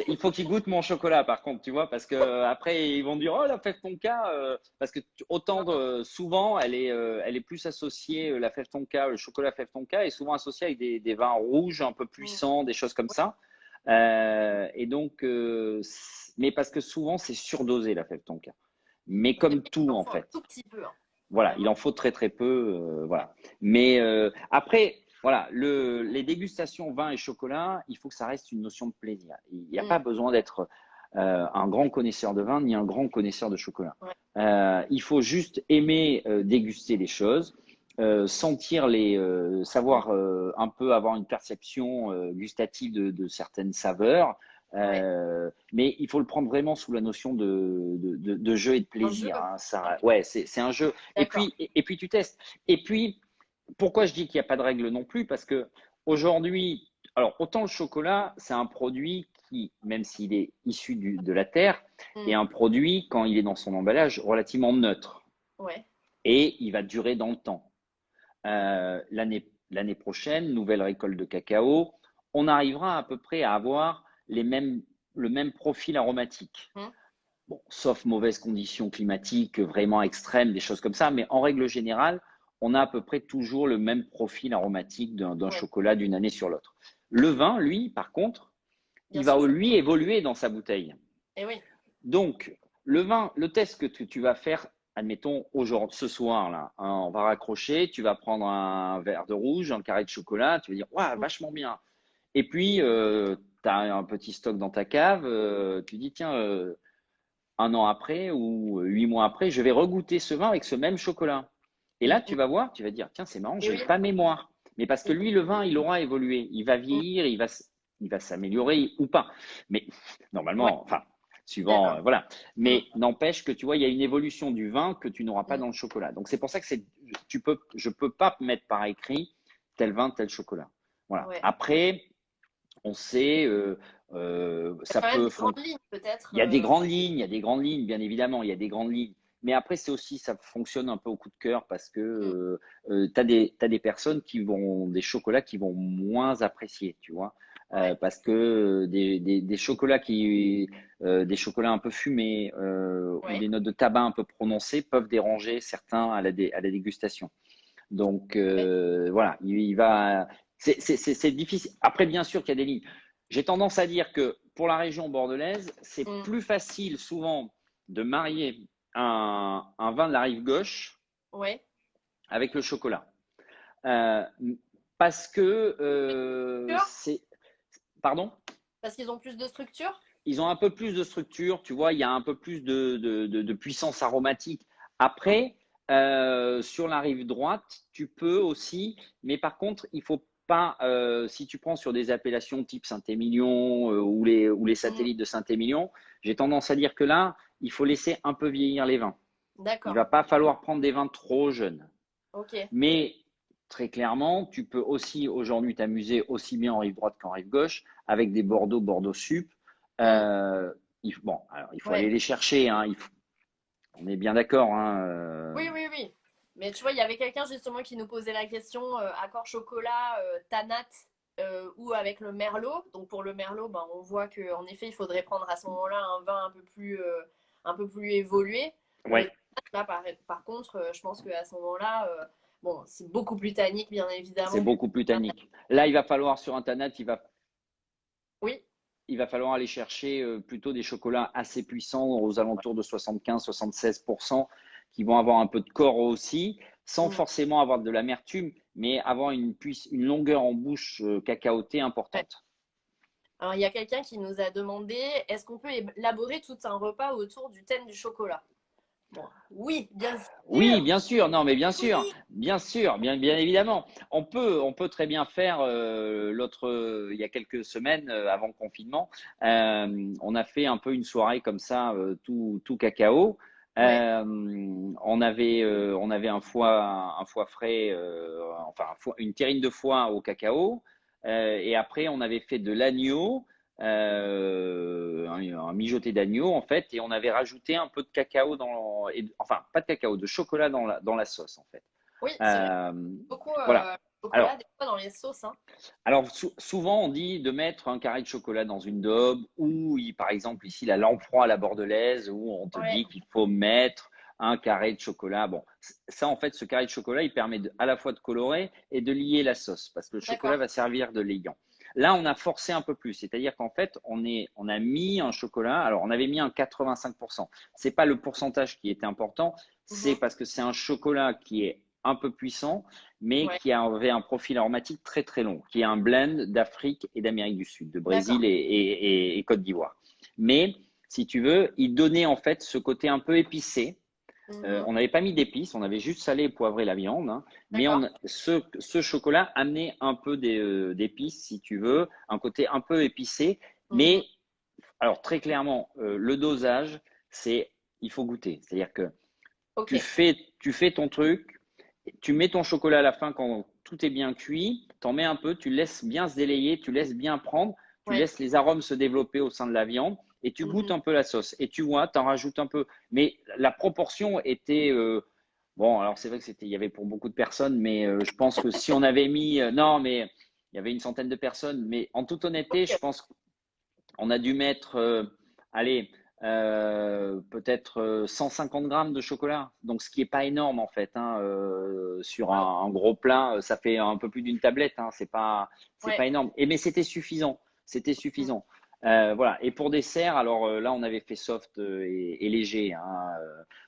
Il faut qu'ils goûtent mon chocolat, par contre, tu vois, parce que après ils vont dire oh la fève tonka, parce que souvent elle est plus associée la fève tonka, le chocolat fève tonka est souvent associé avec des vins rouges un peu
Mm.
puissants, des choses comme
Ouais,
ça. Et donc, mais parce que souvent c'est surdosé la fève tonka. Mais
c'est
comme
vrai qu'il
tout
en
en
faut un
fait.
tout petit peu, hein.
Voilà, il
Vraiment.
en faut très très peu, voilà. Mais après, voilà, les dégustations vin et chocolat, il faut que ça reste une notion de plaisir. Il n'y a pas
Mm.
besoin d'être un grand connaisseur de vin ni un grand connaisseur de chocolat.
Ouais.
Il faut juste aimer déguster les choses,
Mm.
savoir un peu avoir une perception gustative de certaines saveurs.
Ouais.
Mais il faut le prendre vraiment sous la notion de jeu et de
Un jeu.
plaisir, hein.
Ah
Ça,
oui,
ouais, c'est un jeu. Et
d'accord.
puis, et puis tu testes. Et puis, pourquoi je dis qu'il n'y a pas de règle non plus? Parce que aujourd'hui, alors autant le chocolat, c'est un produit qui, même s'il est issu de la terre, est
Mm.
un produit, quand il est dans son emballage, relativement neutre.
Ouais.
Et il va durer dans le temps. L'année prochaine, nouvelle récolte de cacao, on arrivera à peu près à avoir le même profil aromatique.
Mm.
Bon, sauf mauvaises conditions climatiques vraiment extrêmes, des choses comme ça, mais en règle générale, on a à peu près toujours le même profil aromatique d'un
Ouais.
chocolat d'une année sur l'autre. Le vin, lui, par contre,
Bien
il va
sûr, ça.
lui évoluer dans sa bouteille.
Eh oui.
Donc, le vin, le test que tu vas faire, admettons, aujourd'hui, ce soir, là, hein, on va raccrocher, tu vas prendre un verre de rouge, un carré de chocolat, tu vas dire, waouh,
Mm.
vachement bien. Et puis, tu as un petit stock dans ta cave, tu dis, tiens, un an après ou 8 mois après, je vais regoûter ce vin avec ce même chocolat. Et
Mm,
là,
mm.
tu vas voir, tu vas dire, tiens, c'est marrant,
Eh
je n'ai
oui.
pas mémoire. Mais parce que
Et-
lui, le vin, il aura évolué, il va
mm.
vieillir, il va s'améliorer ou pas. Mais
Ouais,
normalement, enfin, suivant,
d'accord.
voilà.
Mm,
Mais n'empêche que tu vois, il y a une évolution du vin que tu n'auras pas
mm.
dans le chocolat. Donc c'est pour ça que je peux pas mettre par écrit tel vin, tel chocolat. Voilà.
Ouais.
Après, on sait,
Il y a
Ça
quand même
peut
des grandes lignes, peut-être.
Il y a des grandes lignes, il y a des grandes lignes, bien évidemment, il y a des grandes lignes. Mais après, c'est aussi, ça fonctionne un peu au coup de cœur parce
Mm.
que t'as des personnes qui vont, des chocolats qui vont moins apprécier, tu vois.
Ouais,
Parce que des chocolats des chocolats un peu fumés ou
ouais,
des notes de tabac un peu prononcées peuvent déranger certains à la dégustation. Donc
ouais.
voilà, il va. C'est difficile. Après, bien sûr qu'il y a des lignes. J'ai tendance à dire que pour la région bordelaise, c'est
Mm.
plus facile souvent de marier un vin de la rive gauche
Ouais.
avec le chocolat. Euh, Parce que
Structure.
c'est. Pardon?
Parce qu'ils ont plus de structure.
Ils ont un peu plus de structure, tu vois, il y a un peu plus de puissance aromatique.
Mm.
Après, sur la rive droite, tu peux aussi, mais par contre, il faut pas, si tu prends sur des appellations type Saint-Émilion ou les
Mm.
satellites de Saint-Émilion, j'ai tendance à dire que là, il faut laisser un peu vieillir les vins. Il
D'accord.
va pas falloir prendre des vins trop jeunes.
Ok.
Mais très clairement, tu peux aussi aujourd'hui t'amuser aussi bien en rive droite qu'en rive gauche avec des Bordeaux, Bordeaux Sup.
Mm.
Bon, alors il faut aller
Ouais.
les chercher. On est bien d'accord.
Oui, oui, oui. Mais tu vois, il y avait quelqu'un justement qui nous posait la question accord chocolat, tanat ou avec le merlot. Donc pour le merlot, ben, on voit qu'en effet, il faudrait prendre à ce moment-là un vin un peu plus évolué. Le
Ouais,
tanat, là, par contre, je pense qu'à ce moment-là, bon, c'est beaucoup plus tannique, bien
c'est
évidemment.
beaucoup plus tannique. Là, il va falloir sur Internet,
Oui,
il va falloir aller chercher plutôt des chocolats assez puissants aux alentours de 75-76% qui vont avoir un peu de corps aussi, sans
mm,
forcément avoir de l'amertume, mais avoir une longueur en bouche cacaotée
ouais.
importante.
Alors, il y a quelqu'un qui nous a demandé est-ce qu'on peut élaborer tout un repas autour du thème du chocolat? Bon, oui, bien
Oui,
sûr.
bien sûr, non, mais
Oui.
bien sûr, bien évidemment. On peut très bien faire il y a quelques semaines avant le confinement, on a fait un peu une soirée comme ça, tout cacao.
Ouais.
On avait un foie frais, enfin une terrine de foie au cacao, et après on avait fait de l'agneau un mijoté d'agneau en fait, et on avait rajouté un peu de cacao enfin pas de cacao, de chocolat dans la sauce en fait.
Oui, c'est vrai.
Euh,
Beaucoup
voilà.
chocolat
Alors,
des fois dans les sauces, hein.
souvent on dit de mettre un carré de chocolat dans une daube ou par exemple ici la lamproie à la bordelaise où on te
Ouais,
dit qu'il faut mettre un carré de chocolat. Bon, ça en fait, ce carré de chocolat, il permet à la fois de colorer et de lier la sauce parce que le chocolat
d'accord.
va servir de liant. Là, on a forcé un peu plus, c'est-à-dire qu'en fait, on a mis un chocolat. Alors, on avait mis un 85%. C'est pas le pourcentage qui était important, c'est
Mhm.
parce que c'est un chocolat qui est un peu puissant, mais
Ouais,
qui avait un profil aromatique très très long, qui est un blend d'Afrique et d'Amérique du Sud, de Brésil
d'accord.
et Côte d'Ivoire. Mais si tu veux, il donnait en fait ce côté un peu épicé.
Mhm.
On n'avait pas mis d'épices, on avait juste salé et poivré la viande, hein, mais
D'accord.
ce chocolat amenait un peu d'épices, si tu veux, un côté un peu épicé.
Mhm.
Mais alors très clairement, le dosage, c'est il faut goûter. C'est-à-dire que
Ok.
tu fais ton truc, tu mets ton chocolat à la fin quand tout est bien cuit, t'en mets un peu, tu laisses bien se délayer, tu laisses bien prendre, tu
Ouais.
laisses les arômes se développer au sein de la viande et tu goûtes
Mhm.
un peu la sauce. Et tu vois, t'en rajoutes un peu. Mais la proportion était bon. Alors c'est vrai que il y avait pour beaucoup de personnes, mais je pense que si on avait mis non, mais il y avait une centaine de personnes. Mais en toute honnêteté, je
Ok.
pense on a dû mettre, allez, peut-être 150 grammes de chocolat. Donc, ce qui est pas énorme en fait. Hein, sur
Waouh.
un gros plat, ça fait un peu plus d'une tablette. Hein, c'est pas
Ouais.
énorme. Mais c'était suffisant. C'était
Mhm.
suffisant. Voilà. Et pour dessert, alors là, on avait fait soft et léger. Hein,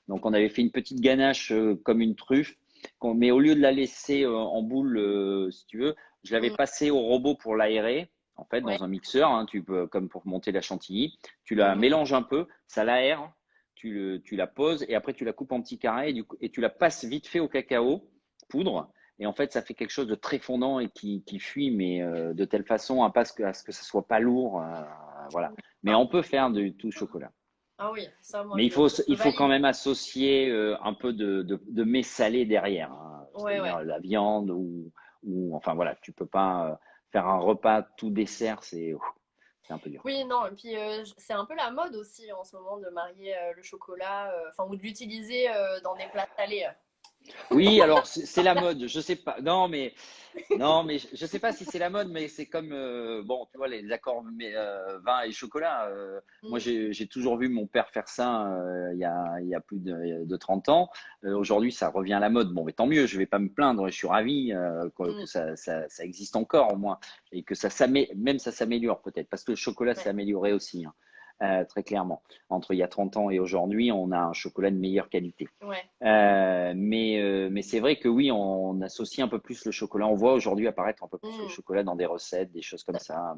donc, on avait fait une petite ganache comme une truffe. Mais au lieu de la laisser en boule, si tu veux, je l'avais
Mhm.
passée au robot pour l'aérer en fait,
Ouais.
dans un mixeur, hein, tu peux, comme pour monter la chantilly, tu la
Mhm.
mélanges un peu, ça l'aère, tu la poses et après tu la coupes en petits carrés et tu la passes vite fait au cacao poudre. Et en fait, ça fait quelque chose de très fondant et qui fuit, mais de telle façon à ce que ça soit pas lourd. Voilà. Mais
Ah.
on peut faire du tout chocolat.
Ah oui, ça, moi,
Mais
je
il faut quand
valide.
même associer un peu de mets salés derrière, hein.
Ouais,
C'est-à-dire
ouais.
la viande enfin voilà, tu peux pas faire un repas tout dessert, c'est un peu dur.
Oui, non, et puis c'est un peu la mode aussi en ce moment de marier le chocolat, enfin, ou de l'utiliser dans des plats salés.
Oui, alors c'est la mode, je sais pas. Non, mais je sais pas si c'est la mode, mais c'est comme bon, tu vois les accords vin et chocolat. Moi,
Mm,
j'ai toujours vu mon père faire ça il y a plus de 30 ans. Aujourd'hui, ça revient à la mode. Bon, mais tant mieux. Je vais pas me plaindre. Je suis ravi que
mm,
ça existe encore au moins et que même ça s'améliore peut-être parce que le chocolat s'est
ouais,
amélioré aussi, hein, très clairement. Entre il y a 30 ans et aujourd'hui, on a un chocolat de meilleure qualité.
ouais.
Mais c'est vrai que oui, on associe un peu plus le chocolat. On voit aujourd'hui apparaître un peu plus le
Mm,
chocolat dans des recettes, des choses comme ça.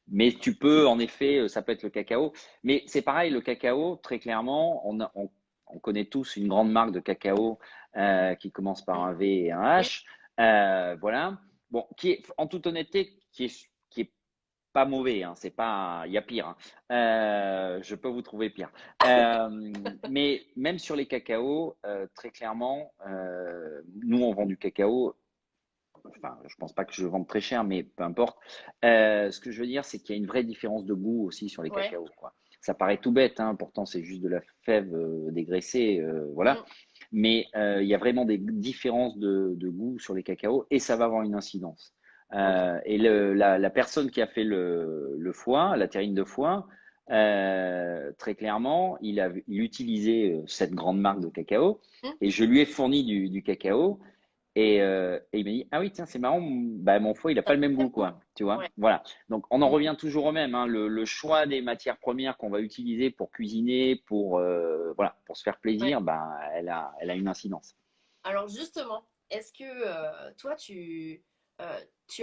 Mais tu peux, en effet, ça peut être le cacao. Mais c'est pareil, le cacao, très clairement, on connaît tous une grande marque de cacao qui commence par
mm.
un V et un
Oui,
H. Voilà. Bon, qui est, en toute honnêteté, qui est pas mauvais, hein, c'est pas, il y a pire, hein. Je peux vous trouver pire. Mais même sur les cacaos, très clairement, nous on vend du cacao. Enfin, je pense pas que je vende très cher, mais peu importe. Ce que je veux dire, c'est qu'il y a une vraie différence de goût aussi sur les
ouais.
cacaos, quoi. Ça paraît tout bête, hein, pourtant c'est juste de la fève dégraissée, voilà.
Mm,
Mais il y a vraiment des différences de goût sur les cacaos et ça va avoir une incidence.
ok.
Et la personne qui a fait le foie, la terrine de foie, très clairement, il utilisait cette grande marque de cacao
Mm,
et je lui ai fourni du cacao. Et il m'a dit, ah oui, tiens, c'est marrant, bah, mon foie, il n'a
ça
pas le même
a
goût,
le goût.
quoi. Tu vois?
Ouais.
Voilà. Donc, on en
Mm.
revient toujours au même, hein, le choix des matières premières qu'on va utiliser pour cuisiner, voilà, pour se faire
Ouais.
plaisir, bah, elle a une incidence.
Alors justement, est-ce que toi, tu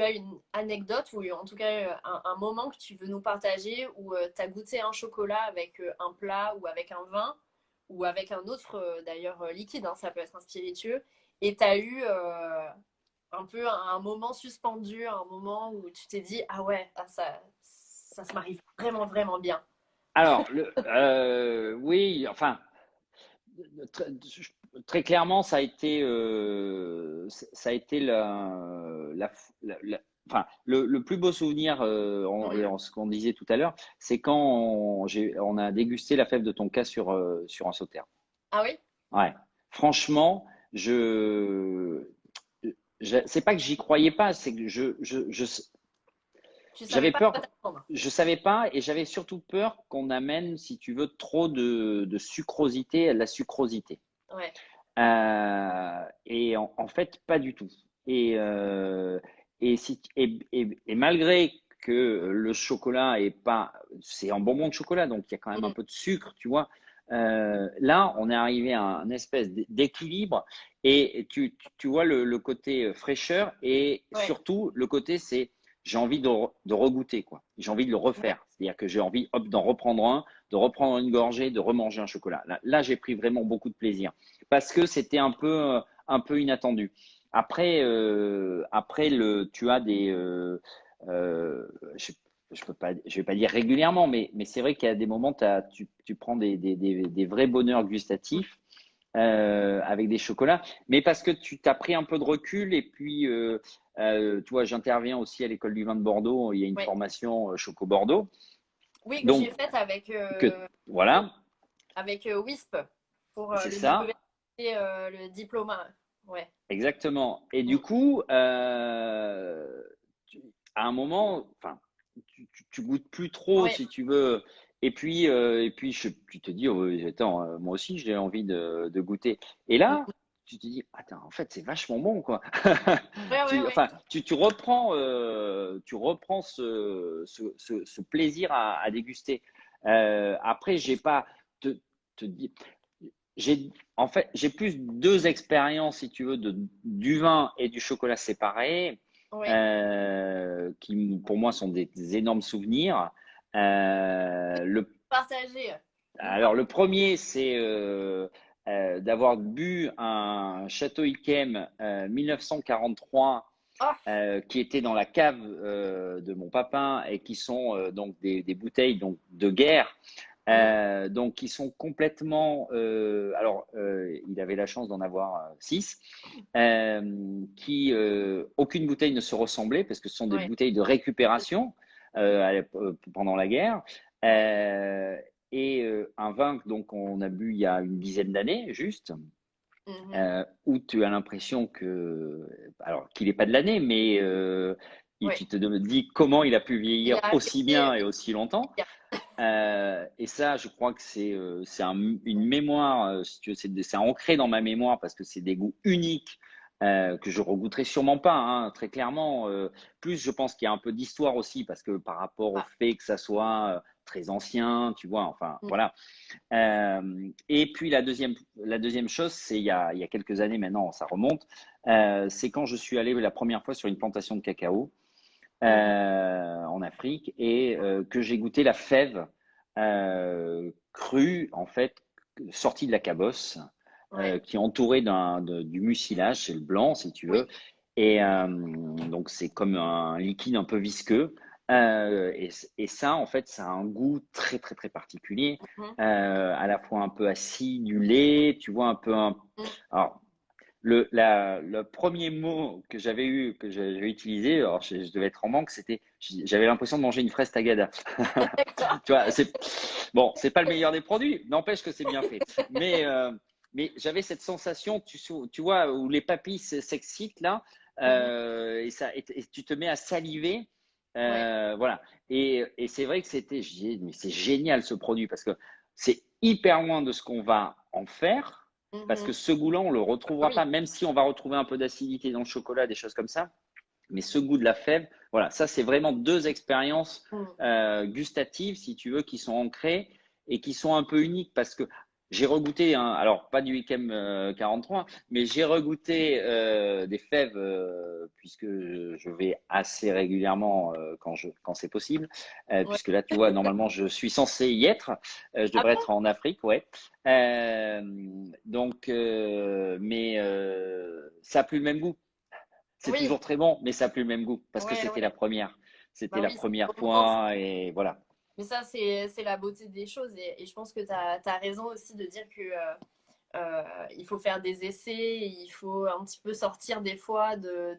as une anecdote ou en tout cas un moment que tu veux nous partager où tu as goûté un chocolat avec un plat ou avec un vin ou avec un autre d'ailleurs liquide, hein, ça peut être un spiritueux, et tu as eu un peu un moment suspendu, un moment où tu t'es dit, ah ouais, ah, ça se marie vraiment, vraiment bien.
Alors, oui, enfin, très, très clairement, ça a été enfin, le plus beau souvenir,
Mm.
ce qu'on disait tout à l'heure, c'est quand on a dégusté la fève de tonka sur un sauterne.
Ah oui?
Ouais. Franchement, c'est pas que j'y croyais pas, c'est que
Tu savais
j'avais
pas quoi
peur,
t'attendre.
je savais pas, et j'avais surtout peur qu'on amène, si tu veux, trop de sucrosité à de la sucrosité.
Ouais,
Et en fait, pas du tout. Et, et malgré que le chocolat est pas, c'est un bonbon de chocolat, donc il y a quand même un
mm,
peu de sucre, tu vois. Là, on est arrivé à un espèce d'équilibre et tu vois le côté fraîcheur et
ouais,
surtout le côté c'est j'ai envie de regoûter quoi. J'ai envie de le
ouais,
refaire. C'est-à-dire que j'ai envie hop d'en reprendre un, de reprendre une gorgée, de remanger un chocolat. Là j'ai pris vraiment beaucoup de plaisir parce que c'était un peu inattendu. Après tu as des, je, je peux pas, je vais pas dire régulièrement, mais c'est vrai qu'il y a des moments, tu prends des vrais bonheurs gustatifs avec des chocolats, mais parce que tu t'as pris un peu de recul et puis, tu vois, j'interviens aussi à l'école du vin de Bordeaux. Il y a une
ouais.
formation Choco Bordeaux,
Oui, que
donc
j'ai faite avec, oui,
voilà,
avec WISP pour
c'est
le
ça.
WSET, le diplôme. Ouais.
Exactement. Et du
Mm.
coup, à un moment, enfin, tu goûtes plus trop
Ouais.
si tu veux. Et puis tu te dis, oh, attends, moi aussi j'ai envie de goûter. Et là,
Mm.
tu te dis, attends, en fait, c'est vachement bon, quoi.
Ouais, ouais, ouais.
Enfin, tu reprends ce plaisir à déguster. Après, j'ai pas te, te dire, en fait, j'ai plus deux expériences, si tu veux, du vin et du chocolat séparés,
Ouais.
qui pour moi sont des énormes souvenirs.
Partager. Dis-moi.
Alors, le premier, c'est d'avoir bu un Château Yquem 1943
Oh,
qui était dans la cave de mon papa et qui sont donc des bouteilles donc, de guerre
mm.
donc, qui sont complètement. Alors, il avait la chance d'en avoir six, aucune bouteille ne se ressemblait parce que ce sont des
Ouais.
bouteilles de récupération. pendant la guerre. Euh, un vin donc on a bu il y a une dizaine d'années juste,
Mhm.
où tu as l'impression que, alors qu'il n'est pas de l'année, mais
Ouais.
tu te dis comment il a pu
Il
vieillir
a
aussi
affecté.
bien et aussi longtemps. Et ça, je crois que c'est une mémoire, si tu veux, c'est ancré dans ma mémoire parce que c'est des goûts uniques que je regoutterai sûrement pas, hein, très clairement. Plus, je pense qu'il y a un peu d'histoire aussi parce que par rapport au
Ah.
fait que ça soit très ancien, tu vois, enfin,
Mm.
voilà. Et puis la deuxième chose, c'est il y a quelques années maintenant, ça remonte, c'est quand je suis allé la première fois sur une plantation de cacao
Mhm.
en Afrique et que j'ai goûté la fève crue, en fait, sortie de la cabosse,
Ouais.
qui est entourée du mucilage, c'est le blanc, si tu veux.
Oui.
Et donc, c'est comme un liquide un peu visqueux. Et ça, en fait, ça a un goût très, très, très particulier,
Mhm.
à la fois un peu acidulé, tu vois, un peu un.
Mm.
Alors, le premier mot que j'avais eu, que j'avais utilisé, alors je devais être en manque, j'avais l'impression de manger une fraise tagada.
D'accord.
Tu vois, bon, c'est pas le meilleur des produits, n'empêche que c'est bien fait. Mais j'avais cette sensation, tu vois, où les papilles s'excitent là,
Mhm.
et tu te mets à saliver.
Ouais.
Voilà. Et c'est vrai que mais c'est génial ce produit parce que c'est hyper loin de ce qu'on va en faire. Parce que
Mhm.
ce goût-là, on ne le retrouvera
Oui.
pas, même si on va retrouver un peu d'acidité dans le chocolat, des choses comme ça. Mais ce goût de la fève, voilà, ça, c'est vraiment deux expériences
Mm.
gustatives, si tu veux, qui sont ancrées et qui sont un peu uniques parce que j'ai regoûté, alors pas du Ikem 43, mais j'ai regoûté des fèves puisque je vais assez régulièrement quand c'est possible,
Ouais.
puisque là, tu vois, normalement, je suis censé y être, je
Ah
devrais
bon?
être en Afrique, ouais. Euh, donc, mais ça n'a plus le même goût. C'est
Oui.
toujours très bon, mais ça n'a plus le même goût parce que
Ouais,
c'était la
ouais.
première. C'était
Bah
la
oui, c'est
première
le moment.
fois et voilà.
Mais ça, c'est la beauté des choses. Et je pense que tu as raison aussi de dire que il faut faire des essais, il faut un petit peu sortir des fois de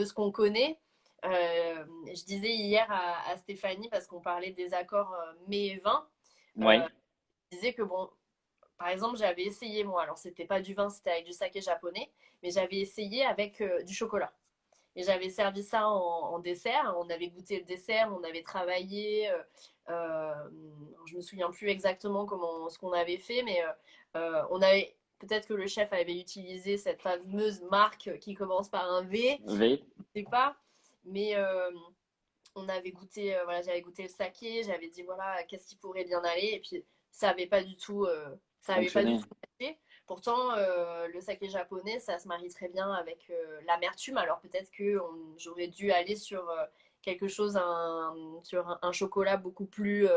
ce qu'on connaît. Je disais hier à Stéphanie, parce qu'on parlait des accords mai et vin,
Ouais,
je disais que bon, par exemple, j'avais essayé moi, alors c'était pas du vin, c'était avec du saké japonais, mais j'avais essayé avec du chocolat. Et j'avais servi ça en dessert. On avait goûté le dessert, on avait travaillé. Euh, je me souviens plus exactement ce qu'on avait fait, mais on avait peut-être que le chef avait utilisé cette fameuse marque qui commence par un V,
V,
je sais pas. Mais on avait goûté, voilà, j'avais goûté le saké, j'avais dit voilà, qu'est-ce qui pourrait bien aller, et puis ça avait pas du tout, ça avait pas du
fonctionné.
tout matché. Pourtant, le saké japonais, ça se marie très bien avec l'amertume. Alors peut-être que j'aurais dû aller sur quelque chose, sur un chocolat beaucoup plus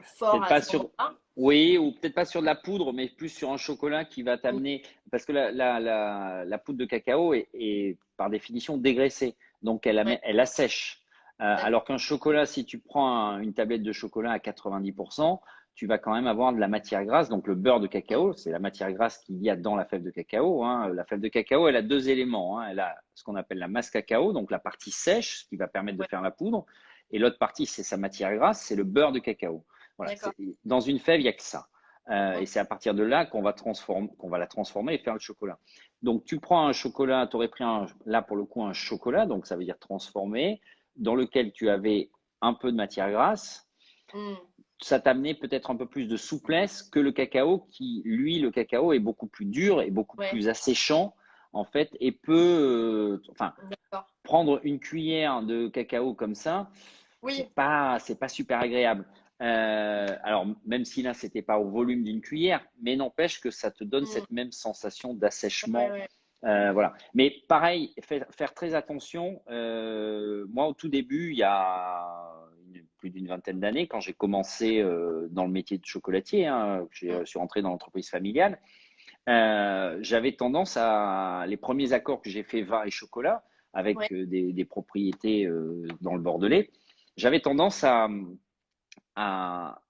fort
Peut-être
à
pas
ce
sur,
moment-là.
oui, ou peut-être pas sur de la poudre, mais plus sur un chocolat qui va
Mm.
t'amener, parce que la poudre de cacao est par définition dégraissée, donc
Ouais,
elle assèche.
d'accord.
Alors qu'un chocolat, si tu prends une tablette de chocolat à 90%, tu vas quand même avoir de la matière grasse, donc le beurre de
Mm.
cacao, c'est la matière grasse qu'il y a dans la fève de cacao, hein. La fève de cacao, elle a deux éléments, hein. Elle a ce qu'on appelle la masse cacao, donc la partie sèche, ce qui va permettre de
Ouais,
faire la poudre, et l'autre partie, c'est sa matière grasse, c'est le beurre de cacao. Voilà,
d'accord.
dans une fève, il n'y a que ça.
Mm.
Et c'est à partir de là qu'on va la transformer et faire le chocolat. Donc, tu prends un chocolat, tu aurais pris là pour le coup un chocolat, donc ça veut dire transformé, dans lequel tu avais un peu de matière grasse.
Mm.
Ça t'amenait peut-être un peu plus de souplesse que le cacao, qui, lui, le cacao est beaucoup plus dur et beaucoup
Ouais,
plus asséchant, en fait, et peut, enfin,
d'accord.
prendre une cuillère de cacao comme ça,
Oui.
c'est pas super agréable. Alors, même si là, c'était pas au volume d'une cuillère, mais n'empêche que ça te donne
Mm.
cette même sensation
Ouais,
d'assèchement.
ouais.
Voilà. Mais pareil, faire très attention. Moi, au tout début, il y a plus d'une vingtaine d'années, quand j'ai commencé dans le métier de chocolatier, hein,
Mm.
je suis rentré dans l'entreprise familiale, j'avais tendance les premiers accords que j'ai fait vin et chocolat
Ouais.
avec des propriétés dans le Bordelais, j'avais tendance à, à,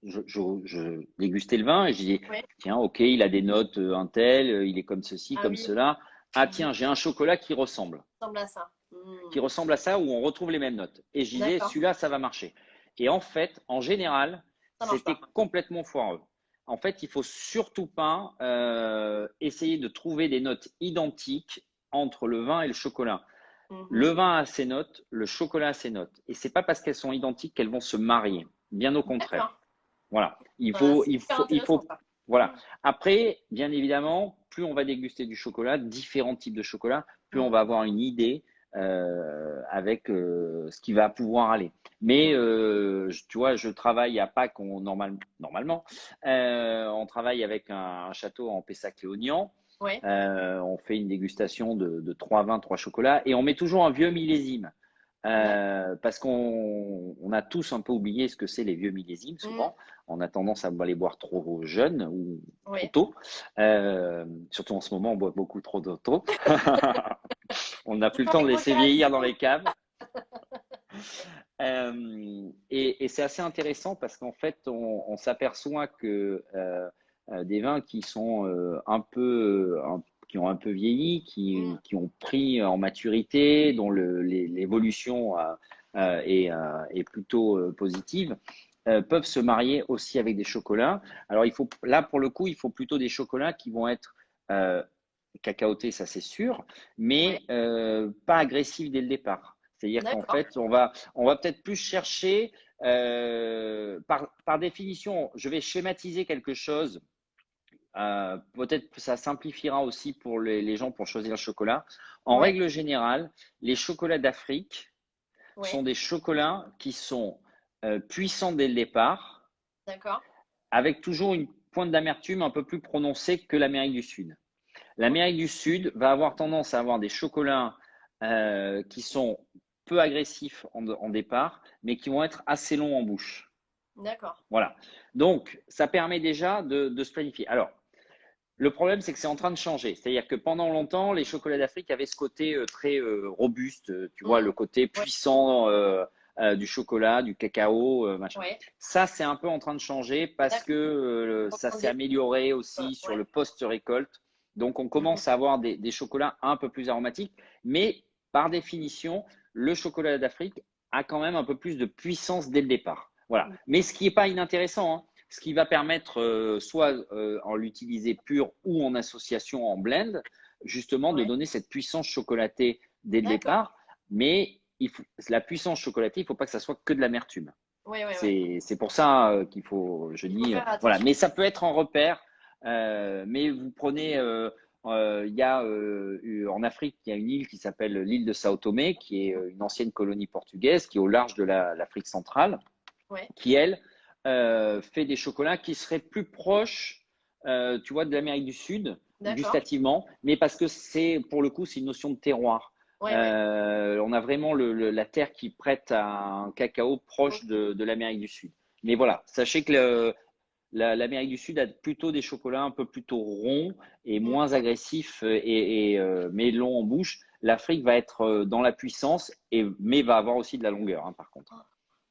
je dégustais le vin et je disais,
Ouais.
tiens, ok, il a des notes un tel, il est comme ceci,
Ah
comme
oui.
cela. ah tiens, j'ai un chocolat
Ça ressemble à ça.
qui ressemble à ça, où on retrouve les mêmes notes. Et je disais,
D'accord,
celui-là, ça va marcher. Et en fait, en général,
ça marche
c'était
pas.
complètement foireux. En fait, il faut surtout pas essayer de trouver des notes identiques entre le vin et le chocolat. Le
Mhm.
vin a ses notes, le chocolat a ses notes. Et c'est pas parce qu'elles sont identiques qu'elles vont se marier. Bien au contraire.
D'accord.
Voilà.
C'est super
Il
intéressant
faut,
ça.
voilà. Après, bien évidemment, plus on va déguster du chocolat, différents types de chocolat, plus on
Mm,
va avoir une idée avec ce qui va pouvoir aller. Mais
mm.
tu vois, je travaille à Pâques, normalement, on travaille avec un château en Pessac-Léognan.
Ouais,
On fait une dégustation de 3 vins, 3 chocolats, et on met toujours un vieux millésime.
d'accord.
Parce qu'on a tous un peu oublié ce que c'est les vieux millésimes,
Mm,
souvent. On a tendance à les boire trop jeunes ou trop
ouais.
tôt. Surtout en ce moment, on boit beaucoup trop tôt. On n'a plus le temps de
Avec
laisser vieillir dans
modération.
les caves. Et c'est assez intéressant parce qu'en fait, on s'aperçoit que des vins qui sont qui ont un peu vieilli,
Mm,
qui ont pris en maturité, dont l'évolution est plutôt positive, peuvent se marier aussi avec des chocolats. Alors, là, pour le coup, il faut plutôt des chocolats qui vont être euh, cacaotés, ça c'est sûr,
ouais,
mais pas agressifs dès le départ. C'est-à-dire qu'en
d'accord.
fait, on va peut-être plus chercher, par définition, je vais schématiser quelque chose. Peut-être que ça simplifiera aussi pour les gens pour choisir le chocolat. En
Ouais,
règle générale, les chocolats d'Afrique sont
ouais,
des chocolats qui sont puissants dès le départ,
d'accord.
avec toujours une pointe d'amertume un peu plus prononcée que l'Amérique du Sud.
Ok,
L'Amérique du Sud va avoir tendance à avoir des chocolats qui sont peu agressifs en départ, mais qui vont être assez longs en bouche.
d'accord.
Voilà. Donc, ça permet déjà de se planifier. Alors, le problème, c'est que c'est en train de changer. C'est-à-dire que pendant longtemps, les chocolats d'Afrique avaient ce côté très robuste, tu vois, le
Mm,
côté
ouais,
puissant du chocolat, du cacao, machin.
ouais,
Ça, c'est un peu en train de changer parce que
d'accord.
ça
On
s'est
dit-
amélioré aussi sur
Ouais.
le post-récolte. Donc, on
Mm,
commence à avoir des chocolats un peu plus aromatiques. Mais par définition, le chocolat d'Afrique a quand même un peu plus de puissance dès le départ. Voilà.
mm.
Mais ce qui n'est pas inintéressant, hein, ce qui va permettre soit en l'utiliser pur ou en association en blend, justement de
Ouais,
donner cette puissance chocolatée dès le
d'accord.
départ. Mais la puissance chocolatée, il ne faut pas que ça soit que de l'amertume.
Ouais, ouais, ouais.
C'est pour ça qu'il faut, je
Il faut
dis,
faire
voilà.
attention.
Mais ça peut être en repère. Mais vous prenez, il y a en Afrique, il y a une île qui s'appelle l'île de Sao Tomé, qui est une ancienne colonie portugaise, qui est au large de l'Afrique centrale,
Ouais,
qui elle fait des chocolats qui seraient plus proches, tu vois, de l'Amérique du Sud,
d'accord.
gustativement, mais parce que c'est, pour le coup, c'est une notion de terroir.
Ouais, ouais.
On a vraiment la terre qui prête à un cacao proche
Ok.
de l'Amérique du Sud. Mais voilà, sachez que l'Amérique du Sud a plutôt des chocolats un peu plutôt ronds et
Mm.
moins agressifs, mais longs en bouche. L'Afrique va être dans la puissance, mais va avoir aussi de la longueur, hein, par contre.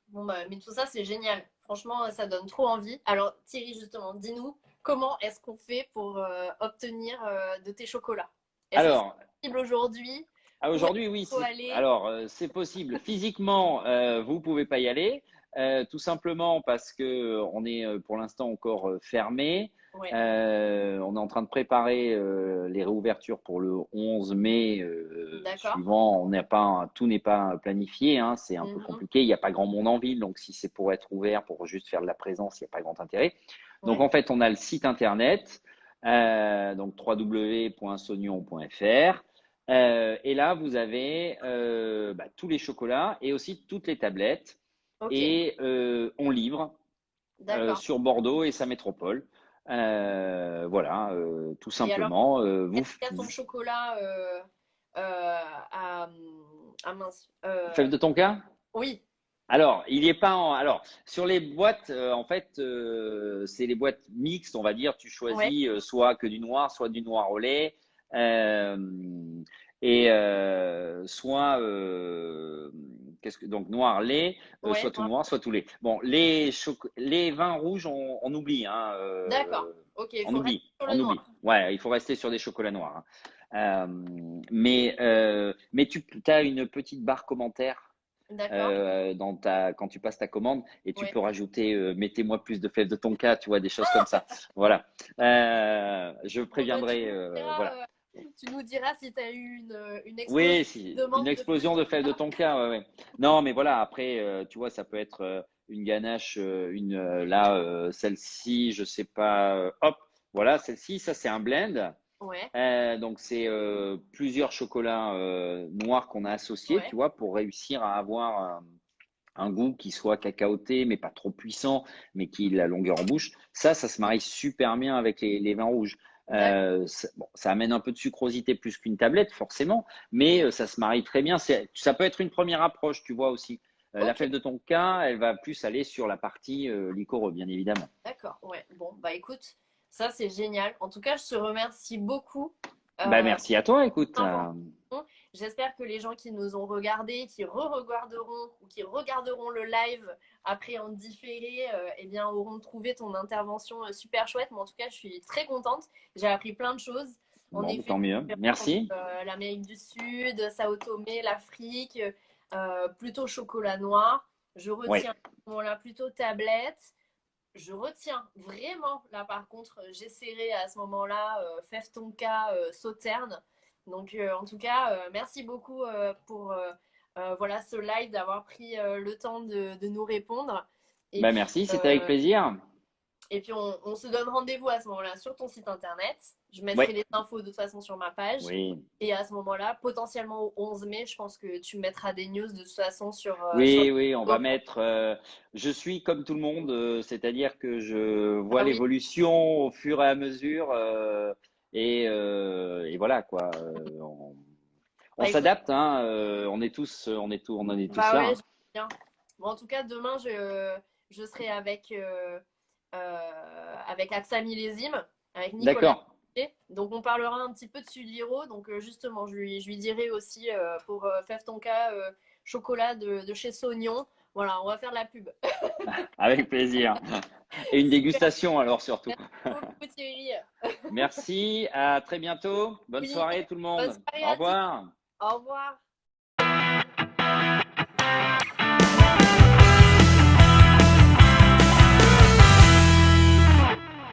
Bon, bah, mais tout ça, c'est génial. Franchement, ça donne trop envie. Alors, Thierry, justement, dis-nous, comment est-ce qu'on fait pour obtenir de tes chocolats? Est-ce que c'est
Alors,
possible aujourd'hui? Où est-ce
aujourd'hui, oui,
qu'il faut aller?
c'est possible. Physiquement, vous pouvez pas y aller, tout simplement parce que on est pour l'instant encore fermé.
Ouais,
On est en train de préparer les réouvertures pour le 11 mai
d'accord.
suivant. Tout n'est pas planifié, hein, c'est un peu
Mhm.
compliqué. Il n'y a pas grand monde en ville, donc si c'est pour être ouvert, pour juste faire de la présence, il n'y a pas grand intérêt. Donc
Ouais,
en fait, on a le site internet, donc www.sognon.fr. Et là, vous avez tous les chocolats et aussi toutes les tablettes.
ok,
Et on livre
d'accord.
sur Bordeaux et sa métropole. Voilà, tout
Et alors,
simplement.
est-ce qu'il y a ton chocolat à mince.
Fève de Tonka?
Oui,
Alors, il est pas en. Alors, sur les boîtes, en fait, c'est les boîtes mixtes, on va dire. Tu
ouais,
choisis soit que du noir, soit du noir au lait, euh, et soit donc noir lait,
ouais,
soit tout noir, soit tout lait. Bon, les vins rouges, on oublie, hein,
d'accord. Ok, il
on
faut rester
oublie,
sur le
on oublie.
noir.
Ouais, il faut rester sur des chocolats noirs, hein. Euh, mais tu as une petite barre commentaire
D'accord.
quand tu passes ta commande et tu
Ouais.
peux rajouter mettez-moi plus de fèves de tonka, tu vois, des choses comme ça. Voilà. Je
Bon, bah,
préviendrai. Voilà.
tu nous diras si tu as eu une explosion
Oui, si,
de
une
demande de
explosion de fèves de tonka, ouais, ouais. Non, mais voilà, après, tu vois, ça peut être une ganache, celle-ci, je sais pas, hop, voilà, celle-ci, ça c'est un blend.
Ouais,
Donc c'est plusieurs chocolats noirs qu'on a associés,
ouais,
tu vois, pour réussir à avoir un goût qui soit cacaoté, mais pas trop puissant, mais qui ait la longueur en bouche. Ça se marie super bien avec les vins rouges.
d'accord.
Bon, ça amène un peu de sucrosité plus qu'une tablette, forcément, mais
Mhm.
ça se marie très bien. Ça peut être une première approche, tu vois aussi. La
Ok,
fève de tonka, elle va plus aller sur la partie liquoreux, bien évidemment.
d'accord. Ouais, bon, bah écoute, ça c'est génial. En tout cas, je te remercie beaucoup
Bah,
pour
merci à toi, écoute.
l'information. J'espère que les gens qui nous ont regardés, qui re-regarderont ou qui regarderont le live après en différé, eh bien, auront trouvé ton intervention super chouette. Mais en tout cas, je suis très contente. J'ai appris plein de choses. En
Bon, bah,
effet,
tant mieux.
entre
Merci.
l'Amérique du Sud, Sao Tomé, l'Afrique, plutôt chocolat noir. Je
Ouais.
retiens à ce moment-là plutôt tablette. Je retiens vraiment, là par contre, j'essaierai à ce moment-là Fève Tonka Sauterne. Donc en tout cas, merci beaucoup pour voilà, ce live, d'avoir pris le temps de nous répondre. Et
Bah,
puis,
merci, c'était avec
euh,
plaisir.
et puis on se donne rendez-vous à ce moment-là sur ton site internet. Je mettrai
Ouais.
les infos de toute façon sur ma page.
Oui.
Et à ce moment-là, potentiellement au 11 mai, je pense que tu mettras des news de toute façon sur
Oui,
le
oui, on va
blog.
mettre. Je suis comme tout le monde, c'est-à-dire que je vois
Ah oui,
l'évolution au fur et à mesure, et voilà quoi. On
bah écoute,
s'adapte, hein. On en est tous
bah
là,
ouais,
hein.
je bien. Bon, en tout cas, demain, je serai avec Aksa Millésime, avec Nicolas.
D'accord.
Donc, on parlera un petit peu de Sudiro. Donc, justement, je lui dirai aussi pour Fève Tonka chocolat de chez Saugnon. Voilà, on va faire de la pub.
Avec plaisir. Et une
Super.
dégustation alors surtout.
Merci beaucoup, Thierry.
Merci. À très bientôt. Bonne
Oui,
soirée tout le
bonne
monde.
soirée
Au
à tous.
revoir.
Au revoir.